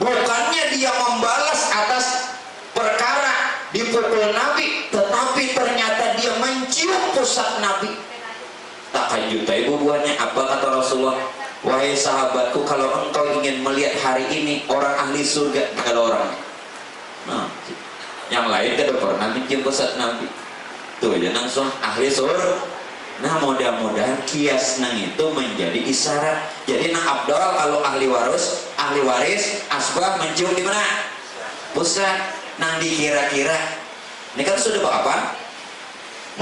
Bukannya dia membalas atas perkara dipukul Nabi, tetapi ternyata dia mencium pusat Nabi. Tak kajutai buahnya. Apa kata Rasulullah? Wahai sahabatku, kalau engkau ingin melihat hari ini orang ahli surga, kalau orang, nah, yang lain kada pernah mencium pusat Nabi. Tuh aja langsung ahli surga. Nah, mudah-mudahan kias nang itu menjadi isyarat. Jadi nah Abdul kalau ahli waris asbah mencium di mana? Pusat. Nang dikira-kira. Ini kan sudah apa?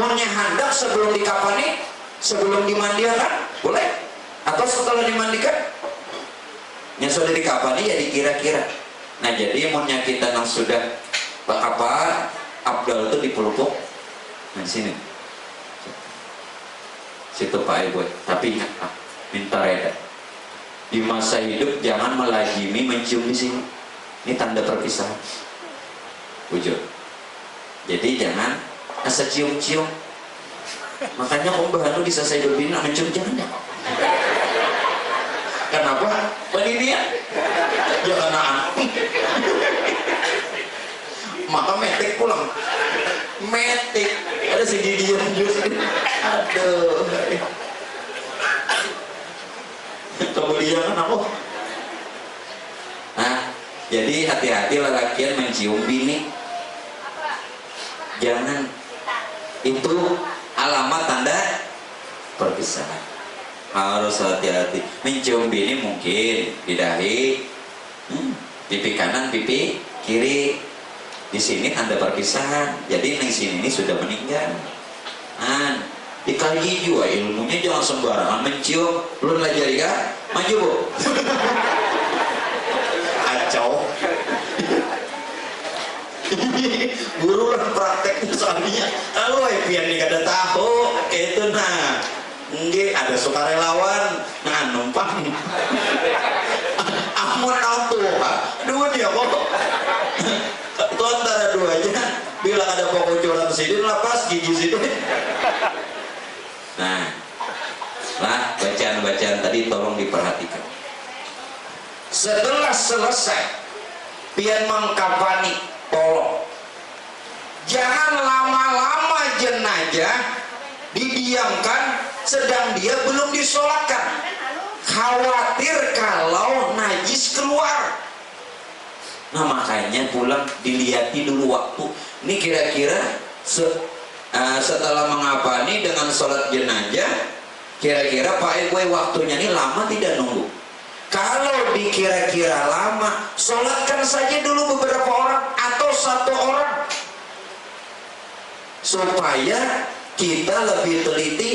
Maunya hendak sebelum dikapani, sebelum dimandikan, boleh? Atau setelah dimandikan? Yang sudah dikapani ya dikira-kira. Nah, jadi maunya kita nang sudah apa? Abdul itu dipelupuk. Nah, sini. Situ Pak Ibu, tapi ingat Pak, minta reda. Di masa hidup jangan melazimi mencium di sini. Ini tanda perpisahan. Wujud. Jadi jangan asa cium-cium. Makanya Om Bahanu bisa saya bina mencium jangan ya. Kenapa? Pendirian. Jangan maka metik pulang. Metik. Ada si Gideon jus. Aduh. Kemudian aku. Nah, jadi hati-hati lelakian mencium bini. Jangan. Itu alamat tanda perpisahan. Harus hati-hati. Mencium bini mungkin di dahi, pipi kanan, pipi kiri. Di sini tanda perpisahan. Jadi di sini ini sudah meninggal. Dikaji juga ilmunya, jangan sembarangan mencium. Belum belajar ya? Maju Bu. Acau. Guru lah praktek soalnya. Kalau pian nih kada tahu itu nah. Nggih ada sukarelawan nah numpang. Amun auto, dua dia kok. Itu antara duanya. Bila ada pokok coran sini lepas gigi sini. Nah, bacaan-bacaan tadi tolong diperhatikan. Setelah selesai, pian mengkapani tolong. Jangan lama-lama jenazah didiamkan sedang dia belum disolatkan. Khawatir kalau najis keluar. Nah, makanya pulang dilihati dulu waktu. Ini kira-kira setelah mengapani dengan sholat jenazah, kira-kira Pak Ibu waktunya ini lama tidak nunggu? Kalau dikira-kira lama, sholatkan saja dulu beberapa orang atau satu orang, supaya kita lebih teliti.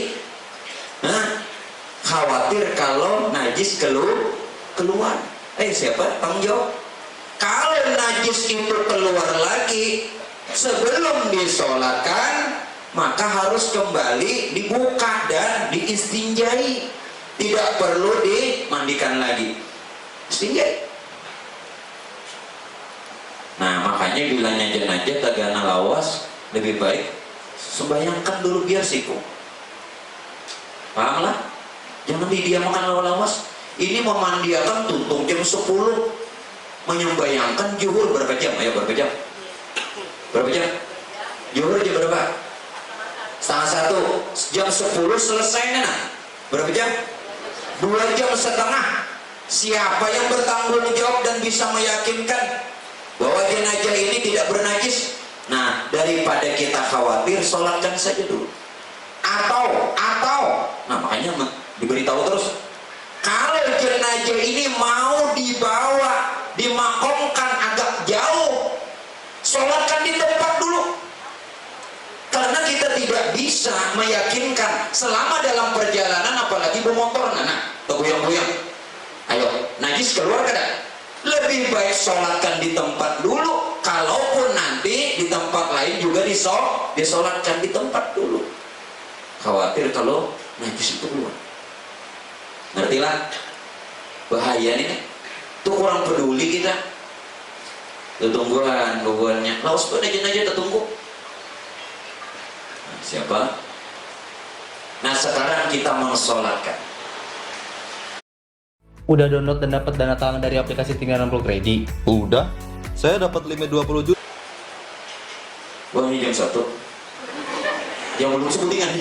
Khawatir kalau najis keluar. Siapa tanggung jawab? Kalau najis itu keluar lagi sebelum disolatkan, maka harus kembali dibuka dan diistinjai. Tidak perlu dimandikan lagi. Istinjai. Nah, makanya bilangnya jenazah tagana lawas, lebih baik sembayangkan dulu biar siku. Paham lah? Jangan didiamkan lawas. Ini memandiakan tuntung jam 10. Menyembayangkan zuhur berapa jam? Ayo berapa jam? Berapa jam? Zuhur jam berapa? Setengah 1. Jam 10 selesai nah. Berapa jam? 2 jam setengah. Siapa yang bertanggung jawab dan bisa meyakinkan bahwa jenazah ini tidak bernajis? Nah, daripada kita khawatir, sholatkan saja dulu. Atau nah makanya diberitahu terus, kalau jenazah ini mau dibawa meyakinkan selama dalam perjalanan, apalagi bermotor, nah goyang-goyang, ayo najis keluar kada, lebih baik sholatkan di tempat dulu, kalaupun nanti di tempat lain juga disolatkan di tempat dulu, khawatir kalau najis itu keluar. Ngertilah bahaya nih, tuh kurang peduli kita. Tungguannya laos tuh aja tertunggu. Nah, siapa? Nah sekarang kita mensolatkan. Udah download dan dapat dana talangan dari aplikasi Tinggal 60 Kredit? Udah, saya dapat limit 20 juta. Wah ini jam 1. Yang belum sebutingan.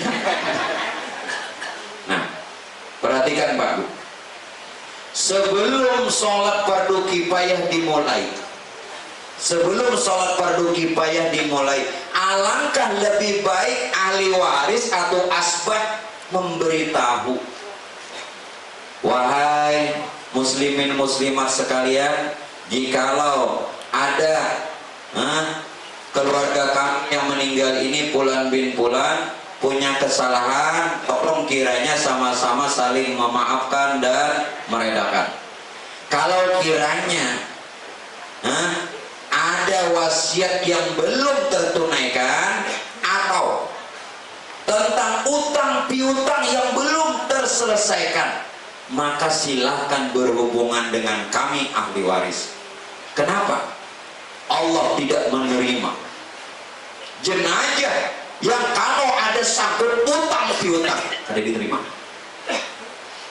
Nah, perhatikan Pak Bu. Sebelum sholat fardu kifayah dimulai, alangkah lebih baik ahli waris atau asbah memberitahu, wahai muslimin muslimat sekalian, jikalau ada keluarga kami yang meninggal ini Fulan bin Fulan punya kesalahan, tolong kiranya sama-sama saling memaafkan dan meredakan. Kalau kiranya ada wasiat yang belum tertunaikan atau tentang utang piutang yang belum terselesaikan, maka silahkan berhubungan dengan kami ahli waris. Kenapa? Allah tidak menerima jenazah yang kalau ada sangkut utang piutang ada diterima.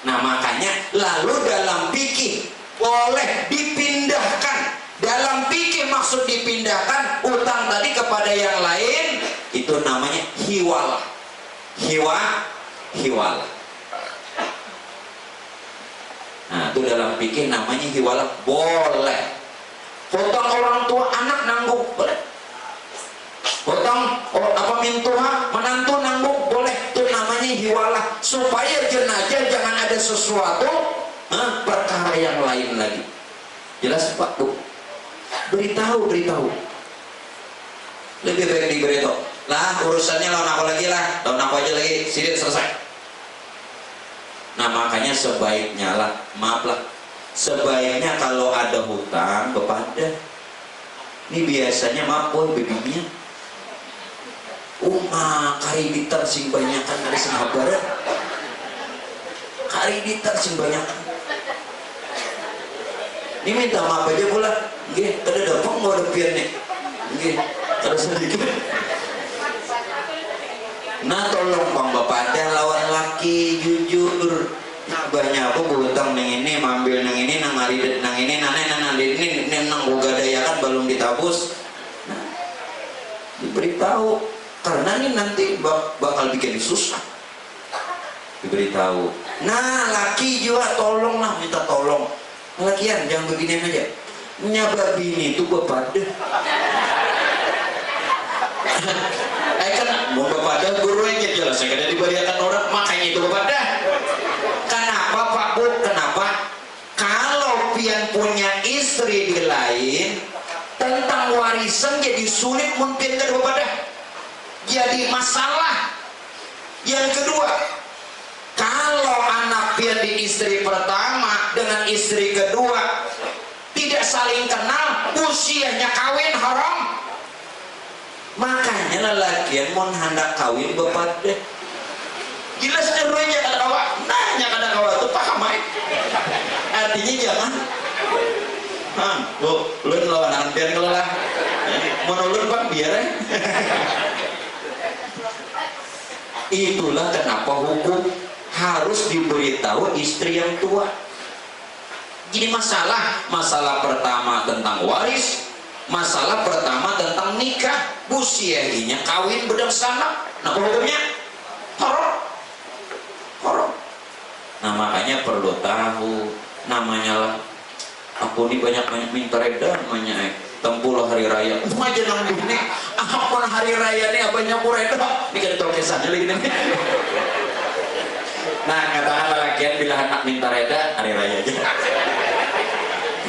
Nah makanya lalu dalam fikih boleh dipindahkan. Dalam fikih maksud dipindahkan utang tadi kepada yang lain, itu namanya hiwalah. Hiwalah. Nah itu dalam fikih namanya hiwalah, boleh. Hutang orang tua anak nanggung boleh. Hutang mintuha menantu nanggung boleh. Itu namanya hiwalah, supaya jenazah jangan ada sesuatu perkara yang lain lagi. Jelas Pak Bu? Beritahu lebih baik diberitahu lah, urusannya lawan aku aja lagi, sidik selesai. Nah makanya sebaiknya kalau ada hutang kepada ini biasanya maaf boy bebinya kariditan sing banyakan dari sahabat, kariditan sing banyakan. Ini minta maaf aja pula, nggih, kada dapat mau depian nih, nggih, kada sedikit. Nah tolong bang bapak ada lawan laki jujur. Nah banyak aku berhutang neng ini, mambil neng ini, nang aridet nang ini, nang ini, nang gadayakan belum ditabus. Nah, diberitahu, karena ini nanti bakal bikin susah. Diberitahu. Nah laki juga tolonglah, minta tolong. Lagian jangan beginian aja, nyaba bini itu bepada. Kan mau bepada guru aja jelas saya kada diberiakan orang, makanya itu bepada. Kenapa Pak Bu? Kenapa? Kalau pian punya istri di lain, tentang warisan jadi sulit mungkin kada bepada, jadi masalah. Yang kedua, kalau anak pian di istri pertama dengan istri kedua tidak saling kenal, usianya kawin haram. Makanya lelaki yang mau hendak kawin bepat deh. Jelas nerunya kada kawa, nanya kada kawa itu paham baik. Artinya jangan. Bu, ulun lawan anak pian kalau lah. Menulun Pak biar Itulah kenapa hukum harus diberitahu istri yang tua. Jadi masalah pertama tentang waris, masalah pertama tentang nikah, busiahinya kawin bedangsana. Nah hukumnya haram. Nah makanya perlu tahu, namanya lah aku ini banyak minta reda namanya tempulah hari raya aja nang ini apa hari raya nih abahnya reda ini kan tokesannya lagi nih. Nah katakan lelakian bila anak minta reda hari raya aja,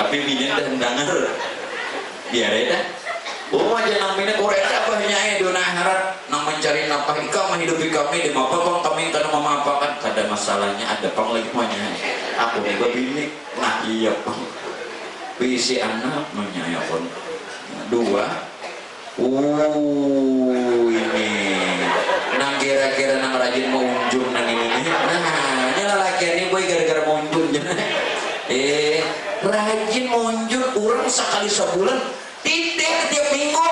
tapi bini dah dengar biar reda Oh aja namanya Korea abahnya dona akhirat nang mencari nafkah ika mah hidup kami di mapa bang kami kana memapakan kada masalahnya ada pang lagi manya aku nih bini nah iya pang bisi anak manya ya pun dua ini nang kira-kira nang rajin mau unjung nang ini nah nyala laki ini boy gara-gara mau unjung rajin mau unjung orang sekali sebulan titik tiap minggu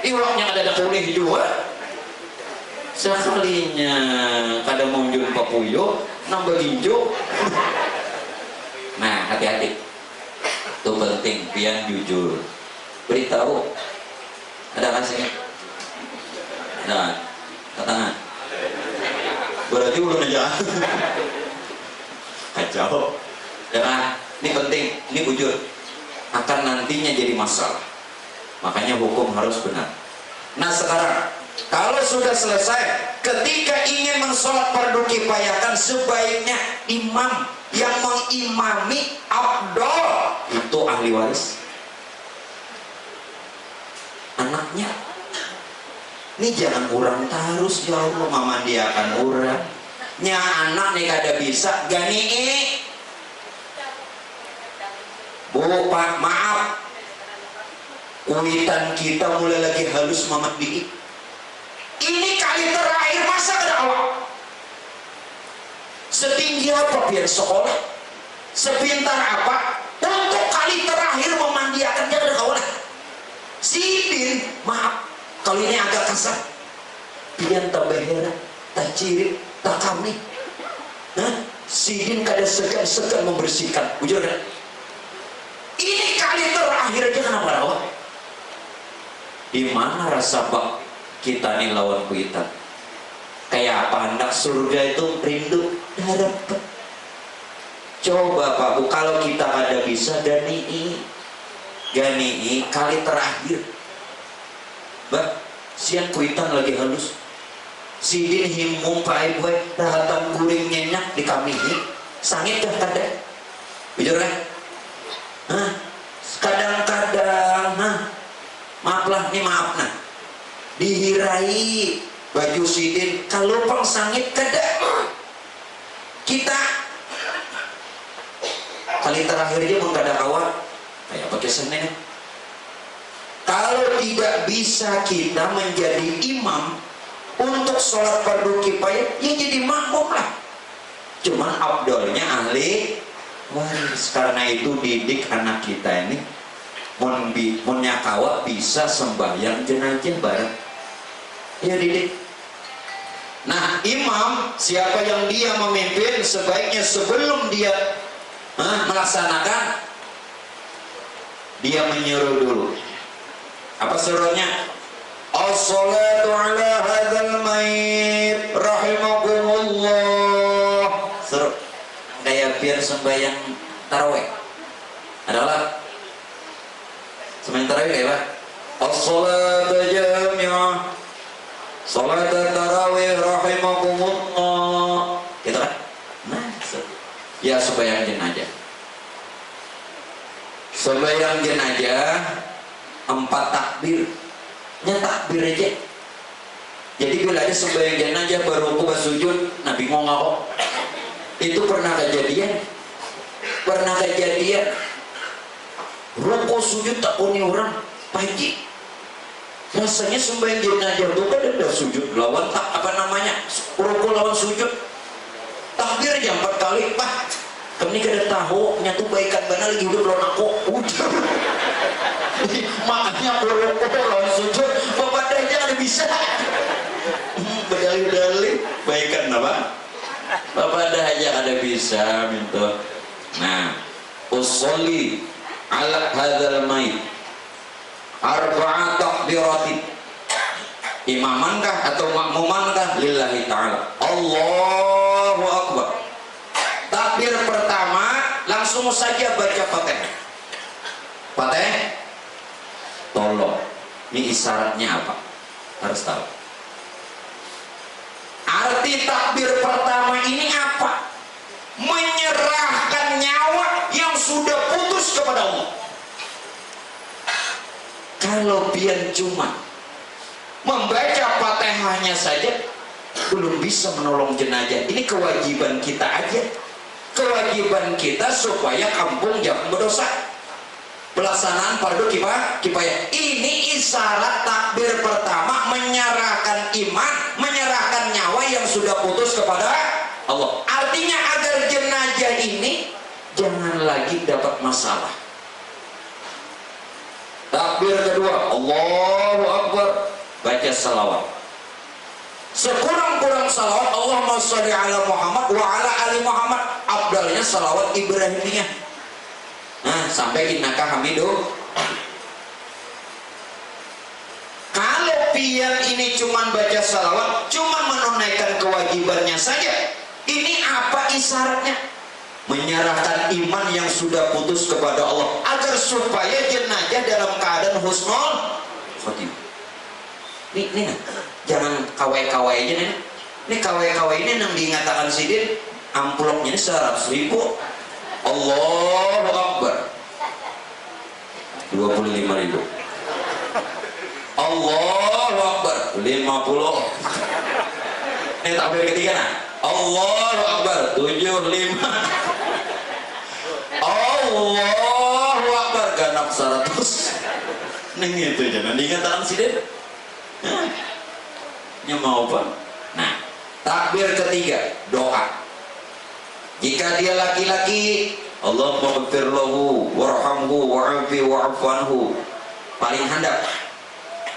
iwaknya ada kuliah juga sekalinya kada munjul papuyo nambah hijau nah hati-hati itu penting pian jujur beritahu ada kasih nah tangan berarti belum aja kacau ya ini penting ini jujur akan nantinya jadi masalah makanya hukum harus benar. Nah sekarang kalau sudah selesai ketika ingin mensolat fardu kifayahkan sebaiknya imam yang mengimami afdol itu ahli waris anaknya ini jangan kurang tarus ya Allah mama dia akan kurang nya anak nih kada bisa gani Bu, Pak, maaf kuitan kita mulai lagi halus mamat dikit ini kali terakhir masa kedawak setinggi apa biar sekolah sepintar apa untuk kali terakhir memandiakannya ke kawan sidin maaf kalau ini agak kasar pian tak behera tak ciri tak kami sidin kada segan membersihkan bujur kan ini kali terakhir aja kenapa rawat di mana rasa bak kita nih lawan kuitan kayak apa hendak surga itu rindu dapat coba Pak Bu kalau kita ada bisa gani kali terakhir Mbak siang kuitan lagi halus sidin himmung Pak Ibu datang guring nyenyak di kami sangit dah kada bujur kan kadang-kadang maaflah nih maaf nah dihirai baju sidin kalau pang sangit kada kita kali terakhir dia mengkada kawan kayak pakai senin kalau tidak bisa kita menjadi imam untuk sholat fardu kifayah ya jadi makmum lah cuman abdolnya ahli waris karena itu didik anak kita ini nyakawa bisa sembahyang jenazah bareng ya didik nah imam siapa yang dia memimpin sebaiknya sebelum dia melaksanakan dia menyuruh dulu apa suruhnya as-salatu ala hadzal mayit rahimakumullah suruh kayak biar sembahyang tarawih adalah sembahyang tarawih kayak apa? As-salatu jami'ah salat tarawih rahimakumullah gitu kan? Nah ya sembahyang jenazah 4 takbir nya takbir aja jadi bila ada sembahyang jenazah baru aku sujud Nabi mau ngapa itu pernah kejadian rukuk sujud tak punya orang pagi rasanya sembahyang jenazah itu kan ada sujud lawan tak apa namanya rukuk lawan sujud takbir aja 4 kali Pak kami kada tahu nyatu baikan benar lagi udah belum aku udah makanya rukuk lawan sujud bapak dah jangan bisa berdali-dali baikan apa Bapak dah aja ada bisa minta. Nah, usolli ala hadzal mayit arba'at takbiratin. Imamankah atau makmumankah lillahi ta'ala. Allahu akbar. Takbir pertama langsung saja baca Fatihah. Fatihah. Tolong. Ini isyaratnya apa? Harus tahu. Arti takbir pertama ini apa? Menyerahkan nyawa yang sudah putus kepada Allah. Kalau percuma. Membaca Fatihahnya saja belum bisa menolong jenazah. Ini kewajiban kita aja. Kewajiban kita supaya kampung jangan berdosa. Pelaksanaan fardu kifayah. Ini isyarat takbir pertama, menyerahkan iman, menyerahkan nyawa yang sudah putus kepada Allah. Artinya agar jenazah ini jangan lagi dapat masalah. Takbir kedua, Allahu Akbar, baca salawat. Sekurang-kurang salawat, Allahumma sholli ala Muhammad wa ala ali Muhammad. Afdalnya salawat Ibrahimiyah. Nah, sampai innaka hamidum. Kalau pian ini cuman baca salawat, cuman menunaikan kewajibannya saja, ini apa isyaratnya? Menyerahkan iman yang sudah putus kepada Allah, agar supaya jenazah dalam keadaan husnul khotimah. Nih, jangan kawai-kawai aja nih. Ini kawai-kawai ini yang diingatakan sidin, amplopnya ini 100.000. Allahu Akbar 25.000. Allahu Akbar 50. Ini takbir ketiga nah. Allahu Akbar 75. Allahu Akbar ganap 100. Nih gitu jangan diingatakan sidin. Ini mau apa? Nah, takbir ketiga doa. Jika dia laki-laki, Allahumma ighfir lahu warhamhu wa'afi wa'fu anhu, paling handap.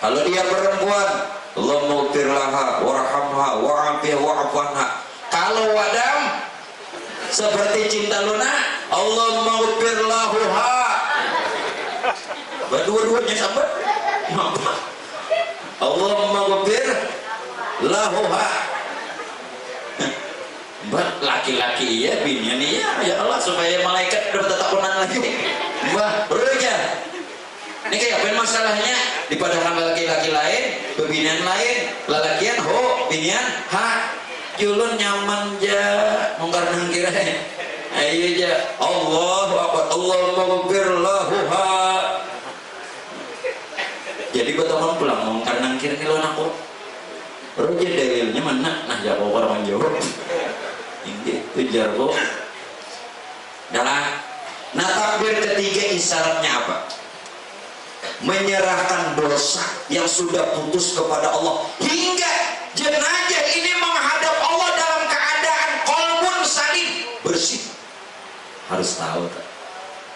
Kalau dia perempuan, Allahumma ighfir laha warhamha wa'afi wa'fu anha. Kalau wadam seperti cinta Luna, Allahumma ighfir lahuha. Berdua-duanya sampai apa? Allahumma ighfir lahuha. Buat laki-laki ya, binian ya Allah, supaya malaikat udah tetakunan lagi. Mbah, beruja. Ini kayak apa masalahnya? Dipadahkan laki-laki lain, bebinian lain, lalakian ho, binian ha. Julun nyaman ja, mungkar nangkira. Ayo ja, Allahu Akbar, Allahumma ighfir lahuha. Jadi buat teman pulang mungkar nangkir nih lo aku. Beruja dalilnya mana? Nah, jawab orang jawab. Ini tujar kok. Nah, takbir ketiga isyaratnya apa? Menyerahkan dosa yang sudah putus kepada Allah, hingga jenazah ini menghadap Allah dalam keadaan qalbun salim, bersih. Harus tahu,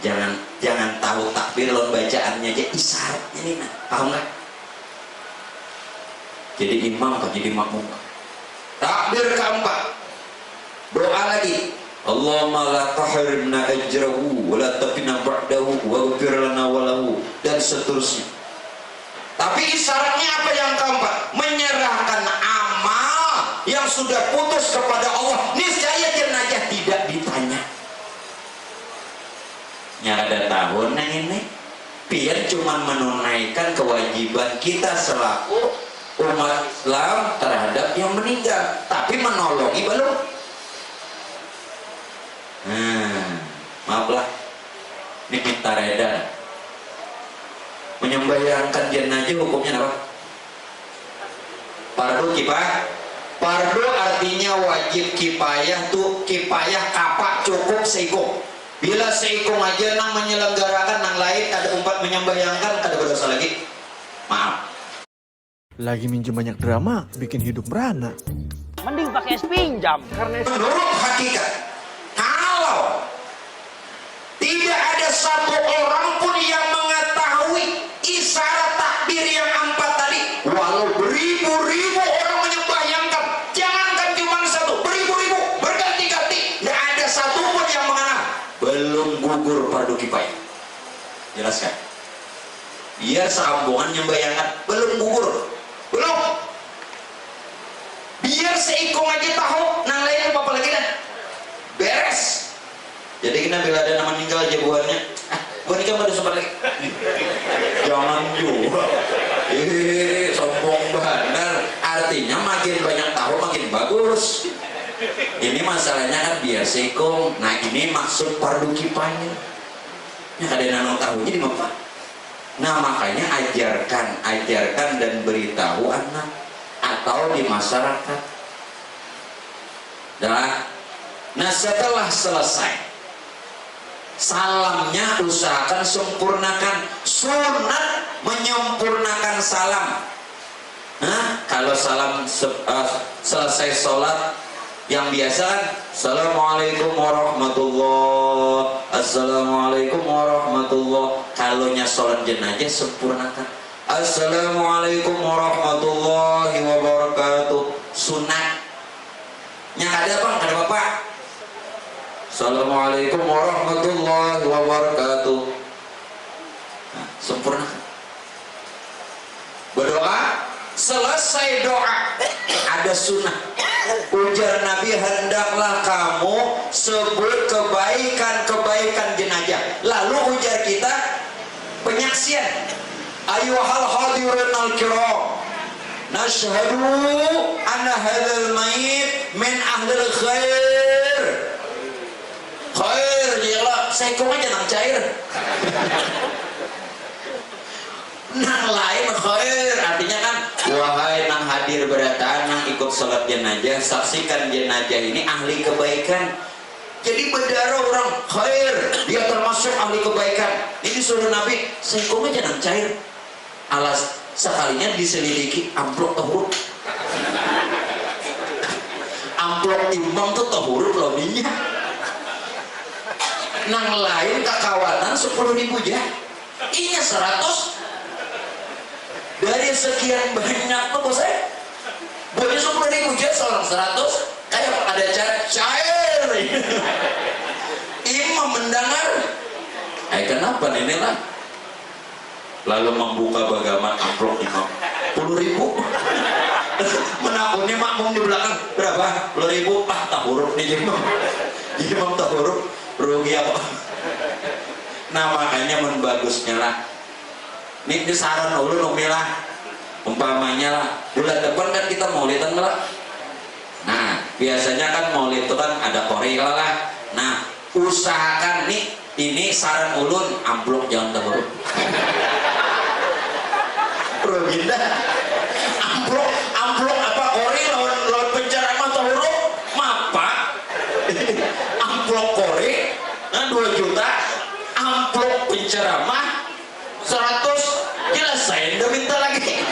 jangan tahu takbir lawan bacaannya aja, isyaratnya nih, paham nggak? Jadi imam atau jadi makmum. Takbir keempat, doa lagi, Allahumma la tahrimna ajrahu wa la tafina ba'dahu waghfir lana wa lahu, dan seterusnya. Tapi isyaratnya apa yang keempat? Menyerahkan amal yang sudah putus kepada Allah, niscaya jenazah tidak ditanya. Nyada tahun ini biar cuma menunaikan kewajiban kita selaku umat Islam terhadap yang meninggal, tapi menolongi belum. Maaflah, ini minta reda. Menyembahyangkan jenazah hukumnya apa? Fardu kifayah. Fardu artinya wajib, kifayah tuh kifayah kapak cukup seikung. Bila seikung aja nang menyelenggarakan, nang lain ada umpat menyembahyangkan, ada berdosa lagi. Maaf. Lagi minjem banyak drama, bikin hidup merana. Mending pakai es pinjam. Karena menurut hakikat, kalau tidak ada satu orang pun yang mengetahui isyarat takbir yang empat tadi, walau beribu-ribu orang menyembahyangkan, jangankan cuma satu, beribu-ribu berganti-ganti, tidak ada satu pun yang mengenal, belum gugur fardu kifayah. Jelaskan. Biar seambungan menyembahyangkan, belum gugur. Belum. Biar seikung aja tahu, nang lain apa lagi dah. Beres. Jadi kita bila ada nama meninggal aja buahnya, gua nikah baru sempat lagi. Jangan juga. Sombong benar. Artinya makin banyak tahu makin bagus. Ini masalahnya kan biar seikung. Nah ini maksud fardu kifayah. Ya ada nang tahunya di mana? Nah makanya ajarkan dan beritahu anak atau di masyarakat. Nah setelah selesai salamnya usahakan sempurnakan. Sunat menyempurnakan salam. Nah kalau salam selesai sholat yang biasa kan Assalamualaikum warahmatullah, Assalamualaikum warahmatullah. Kalau nya sholat jenazah sempurnakan Assalamualaikum warahmatullahi wabarakatuh. Sunat nya ada bang, ada bapak Assalamualaikum warahmatullahi wabarakatuh. Nah, sempurnakan. Berdoa, selesai doa ada sunnah. Ujar Nabi, hendaklah kamu sebut kebaikan-kebaikan jenazah. Lalu ujar kita penyaksian. Ayyuhal hadirun al-kiram, nashhadu anna hadzal mayit min ahlil khair. Khair, jelas. Saya kok aja nang cair. Nang lain khair artinya kan wahai nang hadir berataan nang ikut sholat jenazah, saksikan jenazah ini ahli kebaikan. Jadi berdarah orang khair, dia termasuk ahli kebaikan. Ini suruh Nabi, saya kok aja nang cair. Alas sekalinya diselidiki amplop tahuruf. Amplop imam tuh tahuruf loh minyak. Nang lain kakawanan 10.000 aja. Ini 100 dari sekian banyak tuh bos saya. Boleh 10.000 aja seorang 100. Kayak ada cair. Imam mendengar. Kenapa ini lah? Lalu membuka bagaimana amplop imam 10.000. Menakutnya makmum di belakang berapa? 10.000. Tak huruf nih imam tak huruf rugi apa? Nah makanya membagusnya lah. Ini saran dulu nomilah umpamanya lah bulan depan kan kita maulidan lah. Nah biasanya kan maulid itu kan ada kori lah. Nah usahakan nih, ini saran ulun, amplop jangan terhuruf. Ruginda amplop apa kori lawan penceramah terhuruf mapa. Amplop kori 2 juta, amplop penceramah 100, jelas saya udah minta lagi.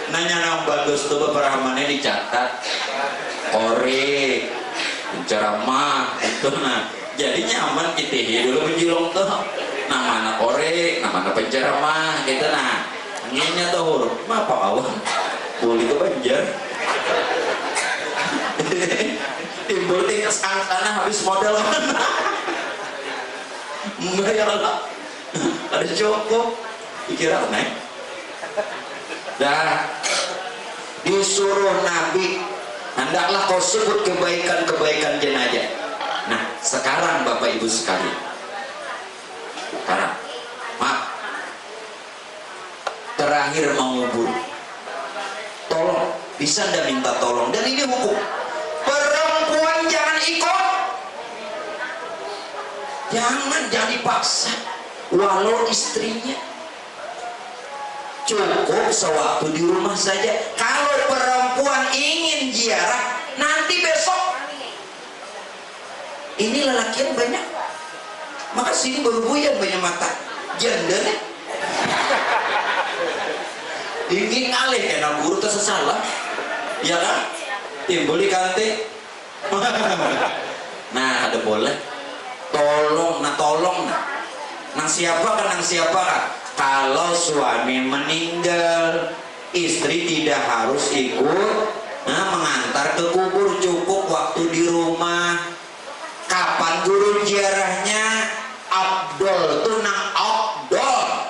Nanya nang bagus tuh beberapa mana dicatat kori penceramah itu. Nah jadi nyaman kita dulu menjilong tuh nama anak kori, nama anak penceramah gitu. Nah nginya tuh huruf apa awal boleh ke Banjar. Timbul tinggal sana habis modal bayar lah ada cukup pikiran naik. Dah disuruh Nabi, hendaklah kau sebut kebaikan-kebaikan jenazah. Nah sekarang Bapak Ibu sekalian, sekarang maaf, terakhir mengubur, tolong bisa anda minta tolong, dan ini hukum. Perempuan jangan ikut, jangan dipaksa, walau istrinya. Cukup sewaktu di rumah saja. Kalau perempuan ingin ziarah nanti besok, ini lelakian banyak, maka sini berbuyan banyak mata gender. Ingin ngalih karena guru tersalah, ya kan? Timbul di kante. Nah ada boleh tolong nang siapa kan kalau suami meninggal, istri tidak harus ikut mengantar ke kubur, cukup waktu di rumah. Kapan guru ziarahnya? Abdol tuh nang Abdol.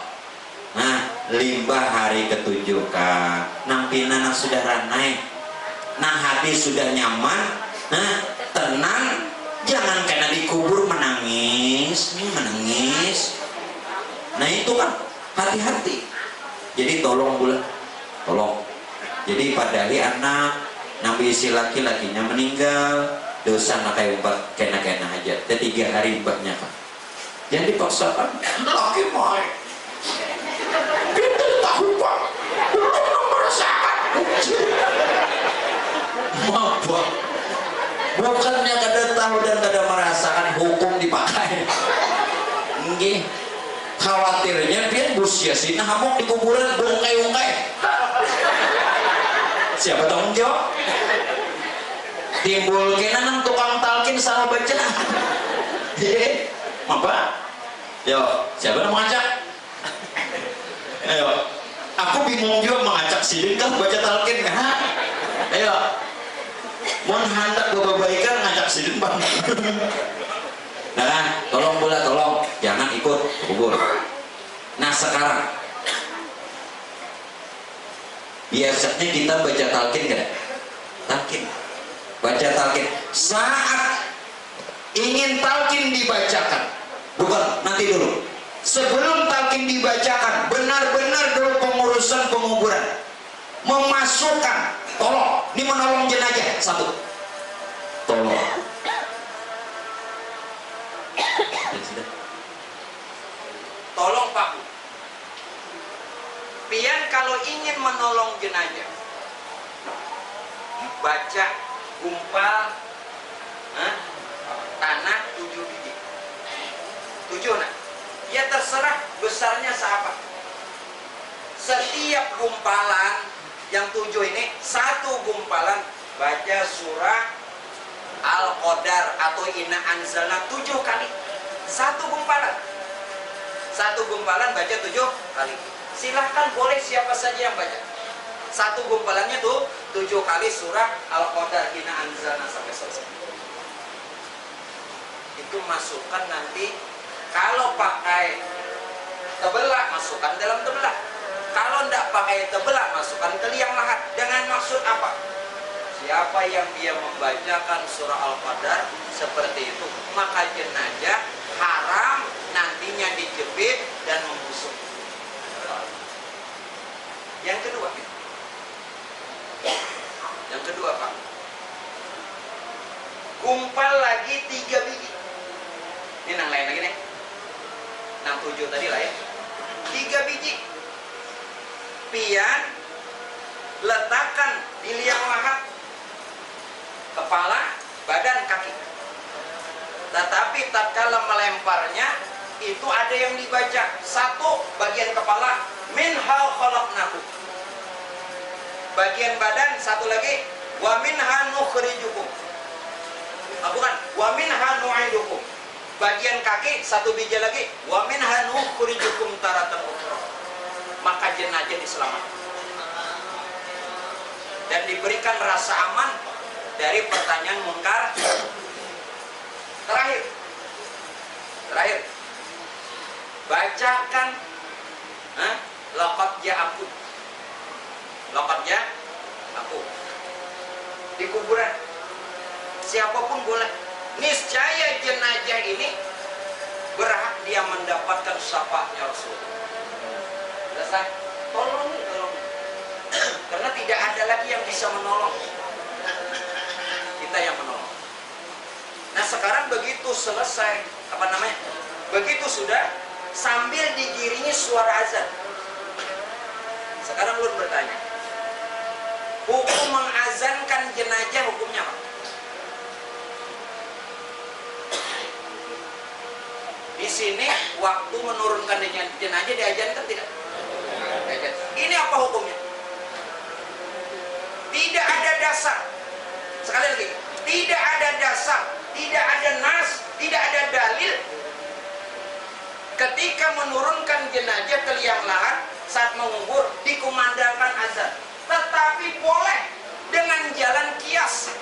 Nah limbah hari ke-7 nang pina nang sudah ranai, nang hati sudah nyaman, tenang. Jangan kena dikubur menangis. Nah itu kan hati-hati. Jadi tolong bulan, tolong. Jadi padahal anak nabi isi laki-lakinya meninggal, dosa nak kayak umpat kena aja. 3 hari umpatnya kan. Jangan dipaksakan. Laki mai Bang. Bukannya kada tahu dan kada merasakan hukum dipakai. Nggih. Khawatirnya pian busia-sina hamok di kuburan bungkai-ungkai. Siapa tanggung jawab? Timbul kena nang tukang talkin salah baca. Apa? Yo, siapa yang mengajak? Ayo, aku bingung juga mengajak silin kan baca talkin kan? Ayo, mohon hendak berbaikan ngajak silin bang. Nah, tolong bola, tolong jangan ikut kubur. Nah sekarang, biasanya kita baca talkin kan? Talkin, baca talkin. Saat ingin talkin dibacakan, bukan nanti dulu. Sebelum talkin dibacakan, benar-benar dulu pengurusan penguburan memasukkan, tolong, ini menolong jenazah satu, tolong. Tolong Pak, pian kalau ingin menolong jenazah, baca gumpal tanah 7 biji. 7 nah. Ya terserah besarnya seapa. Setiap gumpalan yang 7 ini, satu gumpalan baca surah Al-Qadar atau Inna Anzalna 7 kali. Satu gumpalan. Satu gumpalan baca 7 kali. Silahkan boleh siapa saja yang baca. Satu gumpalannya tuh 7 kali surah Al-Qadar Inna Anzalna sampai selesai. Itu masukkan nanti, kalau pakai tebelak masukkan dalam tebelak, kalau tidak pakai tebelak masukkan ke liang lahat. Dengan maksud apa? Siapa yang dia membacakan surah Al-Qadar seperti itu, maka jenazah haram nantinya dijepit dan membusuk. Yang kedua Pak, gumpal lagi 3 biji. Ini nang lain lagi nih, nang 7 tadi lah ya. 3 biji pian letakkan di liang lahat, kepala, badan, kaki. Tetapi tatkala melemparnya itu ada yang dibaca, satu bagian kepala minha khalaqnakum, bagian badan satu lagi wa minha nukhrijukum, bukan wa minha nu'idukum, bagian kaki satu biji lagi wa minha nukhrijukum taratan ukhra. Maka jenazah diselamatkan dan diberikan rasa aman dari pertanyaan mungkar. Terakhir bacakan laqad ja'akum, laqad ja'akum di kuburan. Siapapun boleh. Niscaya jenazah ini berhak dia mendapatkan syafaatnya Rasulullah. Selesai. Tolong. Karena tidak ada lagi yang bisa menolong. Kita yang menolong. Nah sekarang begitu selesai, begitu sudah, sambil digiringi suara azan. Sekarang ulun bertanya, hukum mengazankan jenazah hukumnya apa? Di sini waktu menurunkan jenazah diazankan tidak? Ini apa hukumnya? Tidak ada dasar. Sekali lagi, tidak ada dasar, tidak ada nas, tidak ada dalil ketika menurunkan jenazah ke liang lahat saat mengubur dikumandangkan azan. Tetapi boleh dengan jalan kias.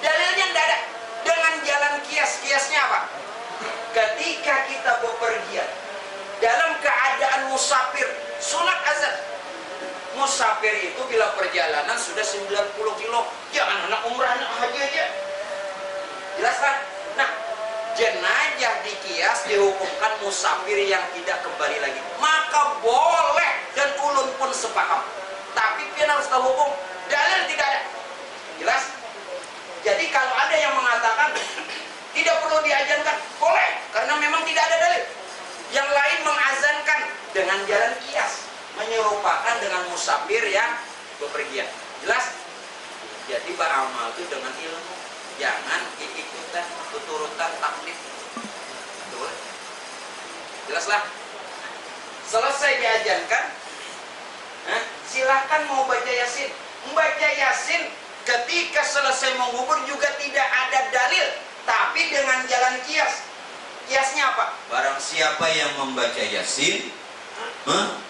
Dalilnya tidak ada. Dengan jalan kias. Kiasnya apa? Ketika kita bepergian dalam keadaan musafir, sholat azan. Musafir itu bila perjalanan sudah 90 kilo, jangan anak umrah, anak haji aja. Jelas kan? Nah, jenazah dikias dihukumkan musafir yang tidak kembali lagi. Maka boleh, dan ulun pun sepaham. Tapi pian harus tahu hukum. Dalil tidak ada. Jelas? Jadi kalau ada yang mengatakan tidak perlu diazankan, boleh, karena memang tidak ada dalil. Yang lain mengazankan dengan jalan kias, menyerupakan dengan musafir yang bepergian. Jelas? Jadi beramal itu dengan ilmu, jangan ikut-ikutan, turutan taklid. Betul? Jelaslah. Selesai diajarkan, silahkan mau baca Yasin. Membaca Yasin ketika selesai mengubur juga tidak ada dalil, tapi dengan jalan kias. Kiasnya apa? Barang siapa yang membaca Yasin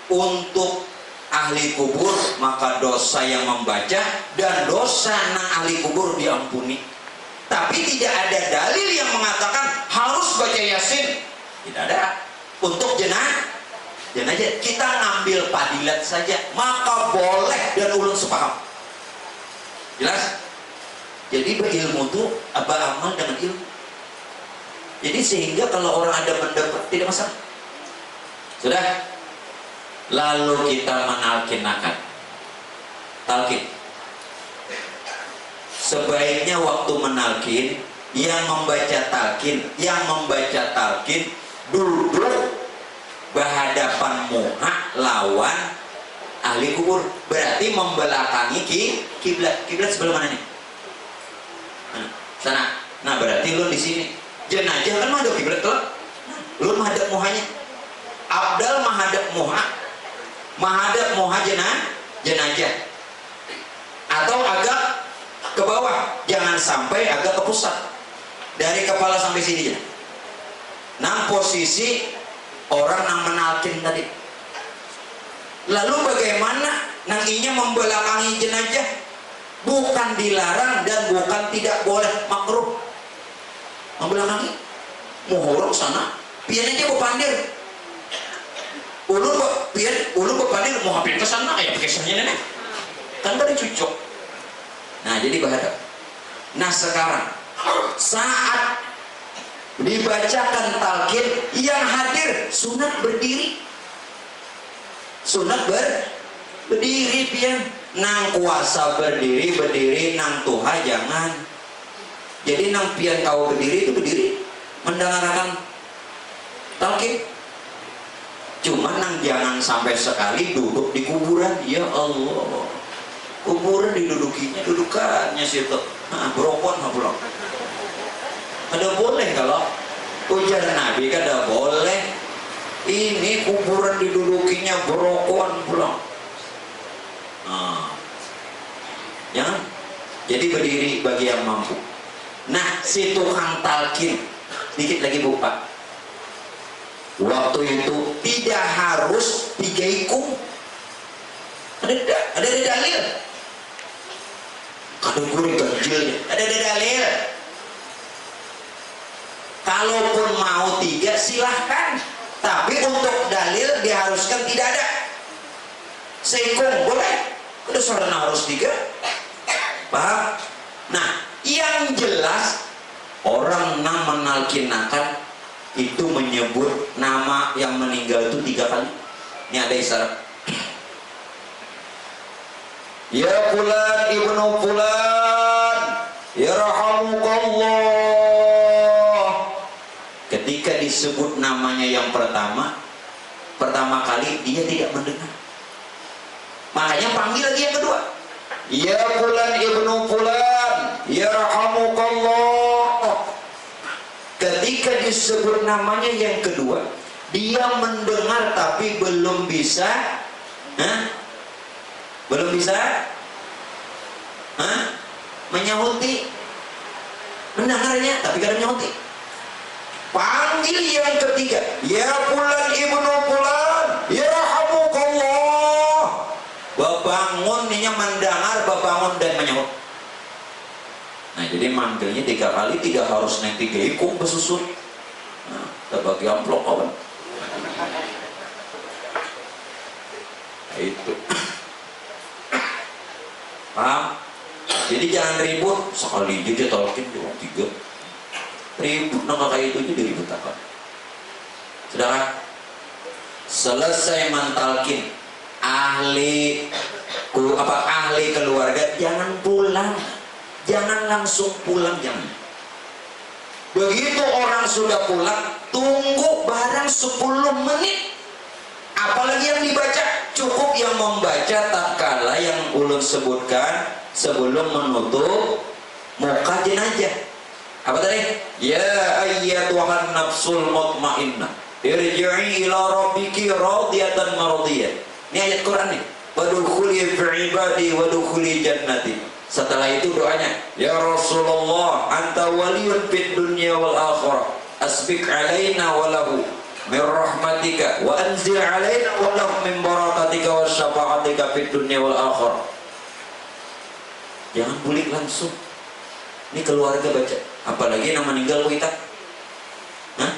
untuk ahli kubur, maka dosa yang membaca dan dosa ahli kubur diampuni. Tapi tidak ada dalil yang mengatakan harus baca Yasin. Tidak ada. Untuk jenazah kita ngambil padilat saja, maka boleh dan ulun sepaham. Jelas? Jadi berilmu itu amal dengan ilmu. Jadi sehingga kalau orang ada pendapat tidak masalah. Sudah? Lalu kita menalkinakan. Talkin. Sebaiknya waktu menalkin, yang membaca talkin duduk berhadapan muka lawan ahli kubur, berarti membelakangi kiblat. Kiblat sebelah mana nih? Sana. Nah, berarti lu di sini. Jenazah kan menghadap kiblat tuh. Lu menghadap muhanya. Abdal menghadap muha jenazah. Atau agak ke bawah, jangan sampai agak ke pusat. Dari kepala sampai sini aja. Nah, posisi orang yang menalkin tadi. Lalu bagaimana nanginya membelakangi jenazah? Bukan dilarang dan bukan tidak boleh, makruh. Membelakangi muhorok sana, pian aja bepandir. Ulun bepandir mau hampir ke sana kayak kesannya nenek. Kan tadi cucuk. Nah, jadi berhadap. Nah, sekarang saat dibacakan talqin, yang hadir sunat berdiri. Sunat berdiri pian. Nang kuasa berdiri, nang tuha jangan. Jadi nang pian kau berdiri itu berdiri mendengarkan talqin. Cuma nang jangan sampai sekali duduk di kuburan. Ya Allah, kuburan didudukinya dudukannya situ. Brokon pulang. Ada boleh kalau ujar Nabi kada boleh. Ini kuburan didudukinya brokon pulang. Jangan. Jadi berdiri bagi yang mampu. Nah, si tukang talqin sedikit lagi Bu Pak. Waktu itu tidak harus digaikum. Ada dalil. Kadang gue ganjilnya. Ada dalil. Kalaupun mau 3 silahkan. Tapi untuk dalil diharuskan tidak ada. Seikung boleh. Udah sarana harus 3. Paham? Nah, yang jelas orang yang menalkinakan itu menyebut nama yang meninggal itu 3 kali. Ini ada isyarat. Ya fulan ibnu fulan, yarhamukallah. Ketika disebut namanya yang pertama kali dia tidak mendengar. Makanya panggil lagi yang kedua. Ya fulan ibnu fulan, yarhamukallah. Ketika disebut namanya yang kedua, dia mendengar tapi belum bisa menyahuti. Mendengarnya tapi kadang menyahuti. Panggil yang ketiga, ya fulan ibnu fulan, yarhamukallah. Bebangun ini mendengar, bebangun dan menyahut. Nah, jadi manggilnya 3 kali, tidak harus naik 3 ikung besusun. Nah, kita bagi amplop kawan. Nah, itu. Paham? Jadi jangan ribut. Sekali aja talqin cuma 3. Ribut nggak kayak itu aja diribut apa? Sedangkan selesai mentalkin ahli keluarga jangan pulang. Jangan langsung pulang, jangan. Begitu orang sudah pulang, tunggu barang 10 menit. Apalagi yang dibaca cukup yang membaca tatkala yang ulun sebutkan sebelum menutup muka jenazah. Apa tadi? Ya ayyatuhan nafsul mutmainnah irji'i ila rabbiki radiyatan mardiyah. Ini ayat Quran nih. Wadkhuli fi ibadi wadkhuli jannati. Setelah itu doanya, ya Rasulullah anta waliyun fid dunya wal akhirah asbiq alaina walahu min rahmatika wa anzil alaina walahu min barakatika wa syafa'atika fid dunya wal akhirah. Jangan bulik langsung. Ini keluarga baca, apalagi yang meninggal kita. Hah?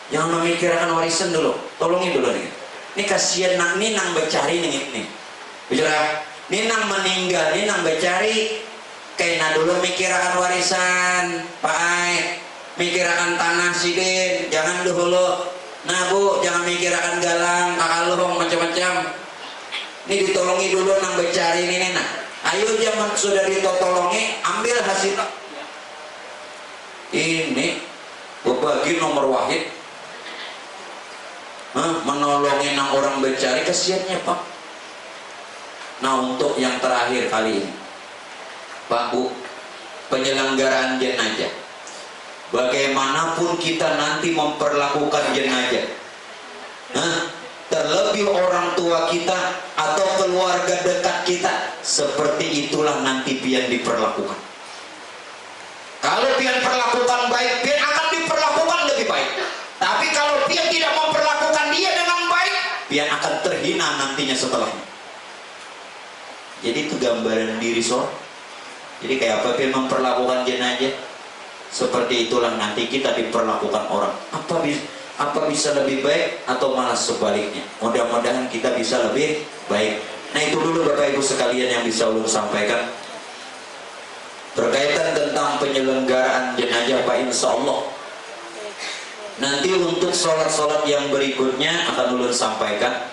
Jangan memikirkan warisan dulu, tolongin dulu nih. Ini kasihan nang ini nang becari nih. Bicara, ini nang meninggal, ini nang becari. Kayaknya dulu mikirkan warisan, Pak Ai, mikirkan tanah sidin, jangan dulu. Nah Bu, jangan mikirkan galang, kakalung macam-macam. Ini ditolongi dulu nang becari ini nah. Ayo jangan sudah ditolongi, ambil hasil. Ini berbagi nomor wahid, menolongin yang orang mencari, kesiannya Pak. Nah untuk yang terakhir kali ini, Pak Bu, penyelenggaraan jenazah. Bagaimanapun kita nanti memperlakukan jenazah, terlebih orang tua kita atau keluarga dekat kita, seperti itulah nanti pian diperlakukan. Kalau pian perlakukan baik, pian akan diperlakukan lebih baik. Tapi kalau pian tidak memperlakukan dia dengan baik, pian akan terhina nantinya setelahnya. Jadi itu gambaran diri seorang. Jadi kayak apa pian memperlakukan jenazah, seperti itulah nanti kita diperlakukan orang. Apa bisa lebih baik atau malah sebaliknya? Mudah-mudahan kita bisa lebih baik. Nah itu dulu Bapak Ibu sekalian yang bisa ulun sampaikan berkaitan tentang penyelenggaraan jenazah Pak. Insya Allah nanti untuk sholat-sholat yang berikutnya akan ulun sampaikan.